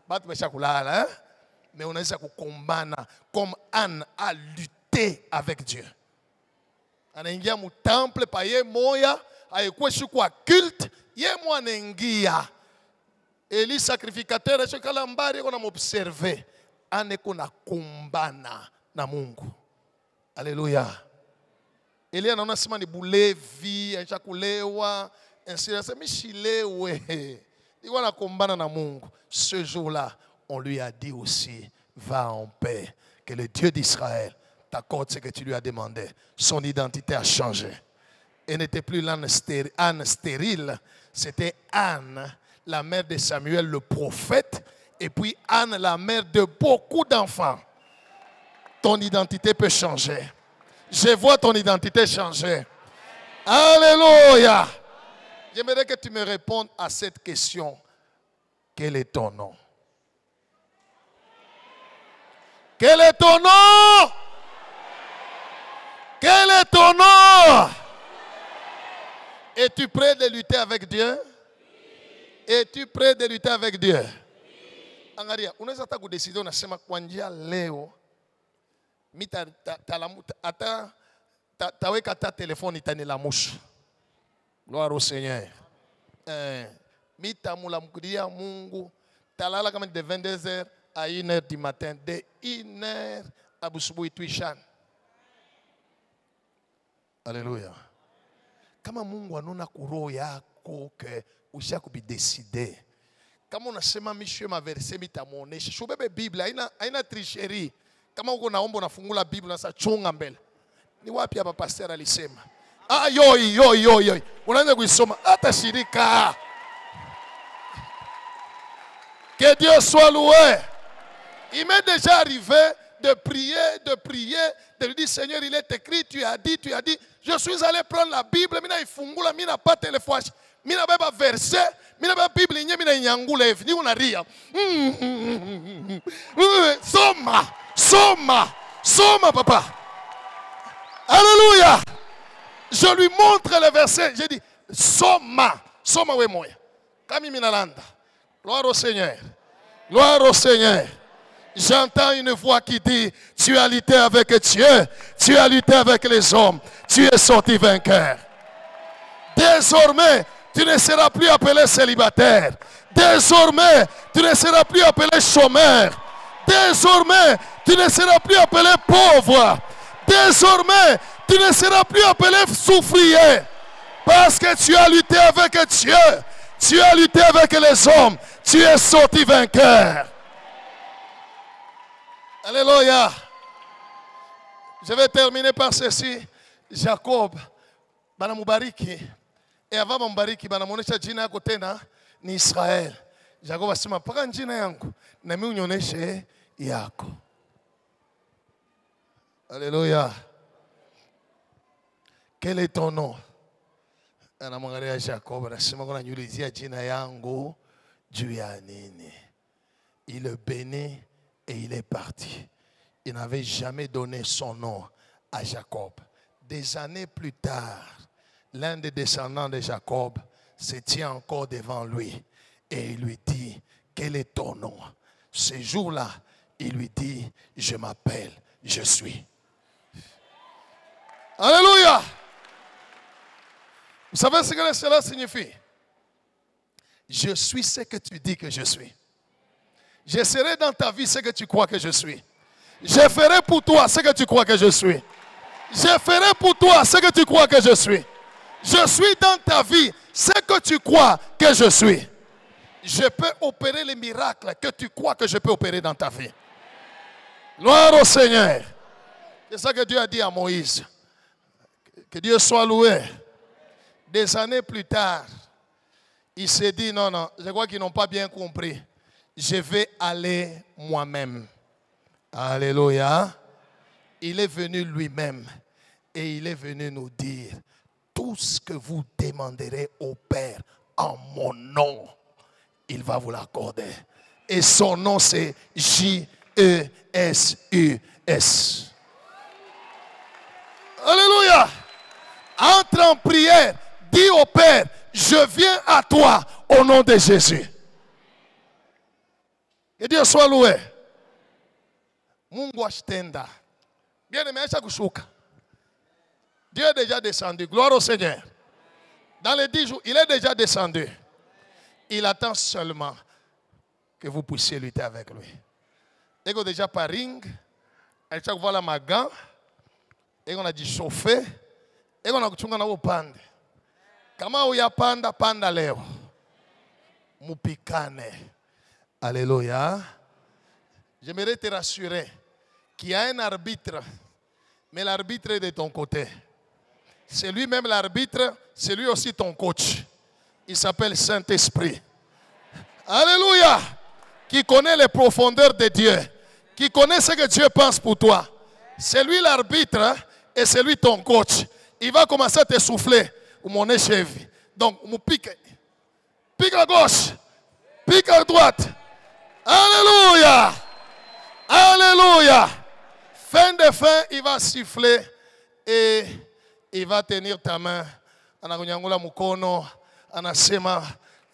Batu mesha kulala, mais unaweza kukombana comme Anne a lutté avec Dieu. Anaingia mu temple pa ye moya, ayekuwa shikwa culte, ye mo anaingia. Eli sacrificateur ashikala mbari kona m'observer. Ane kuna kumbana na Mungu. Alléluia. Eli anaona sema ni bulevi, aisha kulewa, ainsi de suite, mishilewe. Iko na kumbana na Mungu. Ce jour-là, on lui a dit aussi, va en paix, que le Dieu d'Israël t'accorde ce que tu lui as demandé. Son identité a changé. Elle n'était plus Anne stérile, c'était Anne, la mère de Samuel le prophète, et puis Anne, la mère de beaucoup d'enfants. Ton identité peut changer. Je vois ton identité changer. Alléluia. J'aimerais que tu me répondes à cette question. Quel est ton nom? Quel est ton nom? Quel est ton nom? Es-tu prêt de lutter avec Dieu? Es-tu prêt de lutter avec Dieu? Angalia, unaweza hata kudecide unasema kwa njia leo taweka ta telefoni itanilamusha. Gloire au Seigneur. Mitamulamkudia Mungu. Talala kama de 22h à 1h du matin. De 1h à busubuhi tuishan. Alléluia. Kama Mungu anona kuroho yako ke usha kubideside. Kama unasema mishwe maverse mitamuonesha. Shubebe Biblia haina tricherie. Kama uko naomba unafungula Biblia unasa chunga mbele. Ni wapi hapa pastor alisema? Yoi. Unaanza kuisoma hata shirika. Que Dieu soit loué. Il m'est déjà arrivé de prier, de lui dire Seigneur, il est écrit, tu as dit. Je suis allé prendre la Bible, mina ifungula, mina pas téléphone, mina beba verset, mina beba Bible, mina nyangula, ni unaria. Soma, papa. Alléluia. Je lui montre le verset. J'ai dit, Soma we moya. Kami minalanda. Gloire au Seigneur. Gloire au Seigneur. J'entends une voix qui dit, tu as lutté avec Dieu, tu as lutté avec les hommes, tu es sorti vainqueur. Désormais, tu ne seras plus appelé célibataire. Désormais, tu ne seras plus appelé chômeur. Désormais, tu ne seras plus appelé pauvre. Désormais, tu ne seras plus appelé souffrier. Parce que tu as lutté avec Dieu. Tu as lutté avec les hommes. Tu es sorti vainqueur. Alléluia. Je vais terminer par ceci. Jacob, banamubariki. Et avant mubariki, banamuonesha jina yako tena ni Israel. Jacob asema paka jina yangu na mimi unionyeshe yako. Alléluia. Quel est ton nom? Anamwangalia Jacob anasema kuna nyulizia jina yangu juu ya nini? Il le bénit et il est parti. Il n'avait jamais donné son nom à Jacob. Des années plus tard, l'un des descendants de Jacob se tient encore devant lui et il lui dit, quel est ton nom? Ce jour-là, il lui dit, je m'appelle, je suis. Alléluia. Vous savez ce que cela signifie? Je suis ce que tu dis que je suis. Je serai dans ta vie ce que tu crois que je suis. Je ferai pour toi ce que tu crois que je suis. Je ferai pour toi ce que tu crois que je suis. Je suis dans ta vie ce que tu crois que je suis. Je peux opérer les miracles que tu crois que je peux opérer dans ta vie. Gloire au Seigneur. C'est ça que Dieu a dit à Moïse. Que Dieu soit loué. Des années plus tard, il s'est dit, non, je crois qu'ils n'ont pas bien compris. Je vais aller moi-même. Alléluia. Il est venu lui-même et il est venu nous dire, tout ce que vous demanderez au Père en mon nom, il va vous l'accorder. Et son nom c'est J-E-S-U-S. Alléluia. Entre en prière, dis au Père, je viens à toi au nom de Jésus. Que Dieu soit loué. Mungu ashtenda. Bien-aimé, Dieu est déjà descendu. Gloire au Seigneur. Dans les 10 jours, il est déjà descendu. Il attend seulement que vous puissiez lutter avec lui. Et qu'on déjà par ring, et chaque fois la magan, et qu'on a dit chauffer, et qu'on a dit chunga na upande. Kama uya panda panda leo. Mupikane. Alléluia. J'aimerais te rassurer qu'il y a un arbitre, mais l'arbitre est de ton côté. C'est lui-même l'arbitre, c'est lui aussi ton coach. Il s'appelle Saint-Esprit. Alléluia. Qui connaît les profondeurs de Dieu. Qui connaît ce que Dieu pense pour toi. C'est lui l'arbitre et c'est lui ton coach. Il va commencer à te souffler. Mon cheville. Donc, on pique. Pique à gauche. Pique à droite. Alléluia. Alléluia. Fin de fin, il va siffler et il va tenir ta main.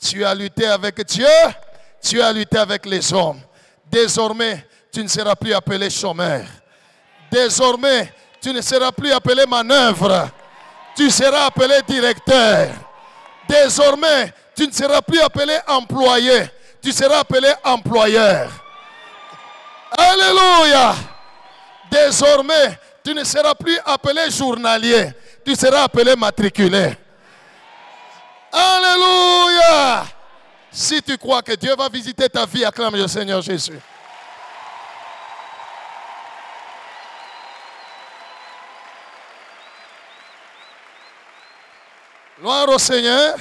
Tu as lutté avec Dieu, tu as lutté avec les hommes. Désormais, tu ne seras plus appelé chômeur. Désormais, tu ne seras plus appelé manœuvre. Tu seras appelé directeur. Désormais, tu ne seras plus appelé employé. Tu seras appelé employeur. Alléluia. Désormais, tu ne seras plus appelé journalier. Tu seras appelé matriculé. Alléluia. Si tu crois que Dieu va visiter ta vie, acclame le Seigneur Jésus. Gloire au Seigneur.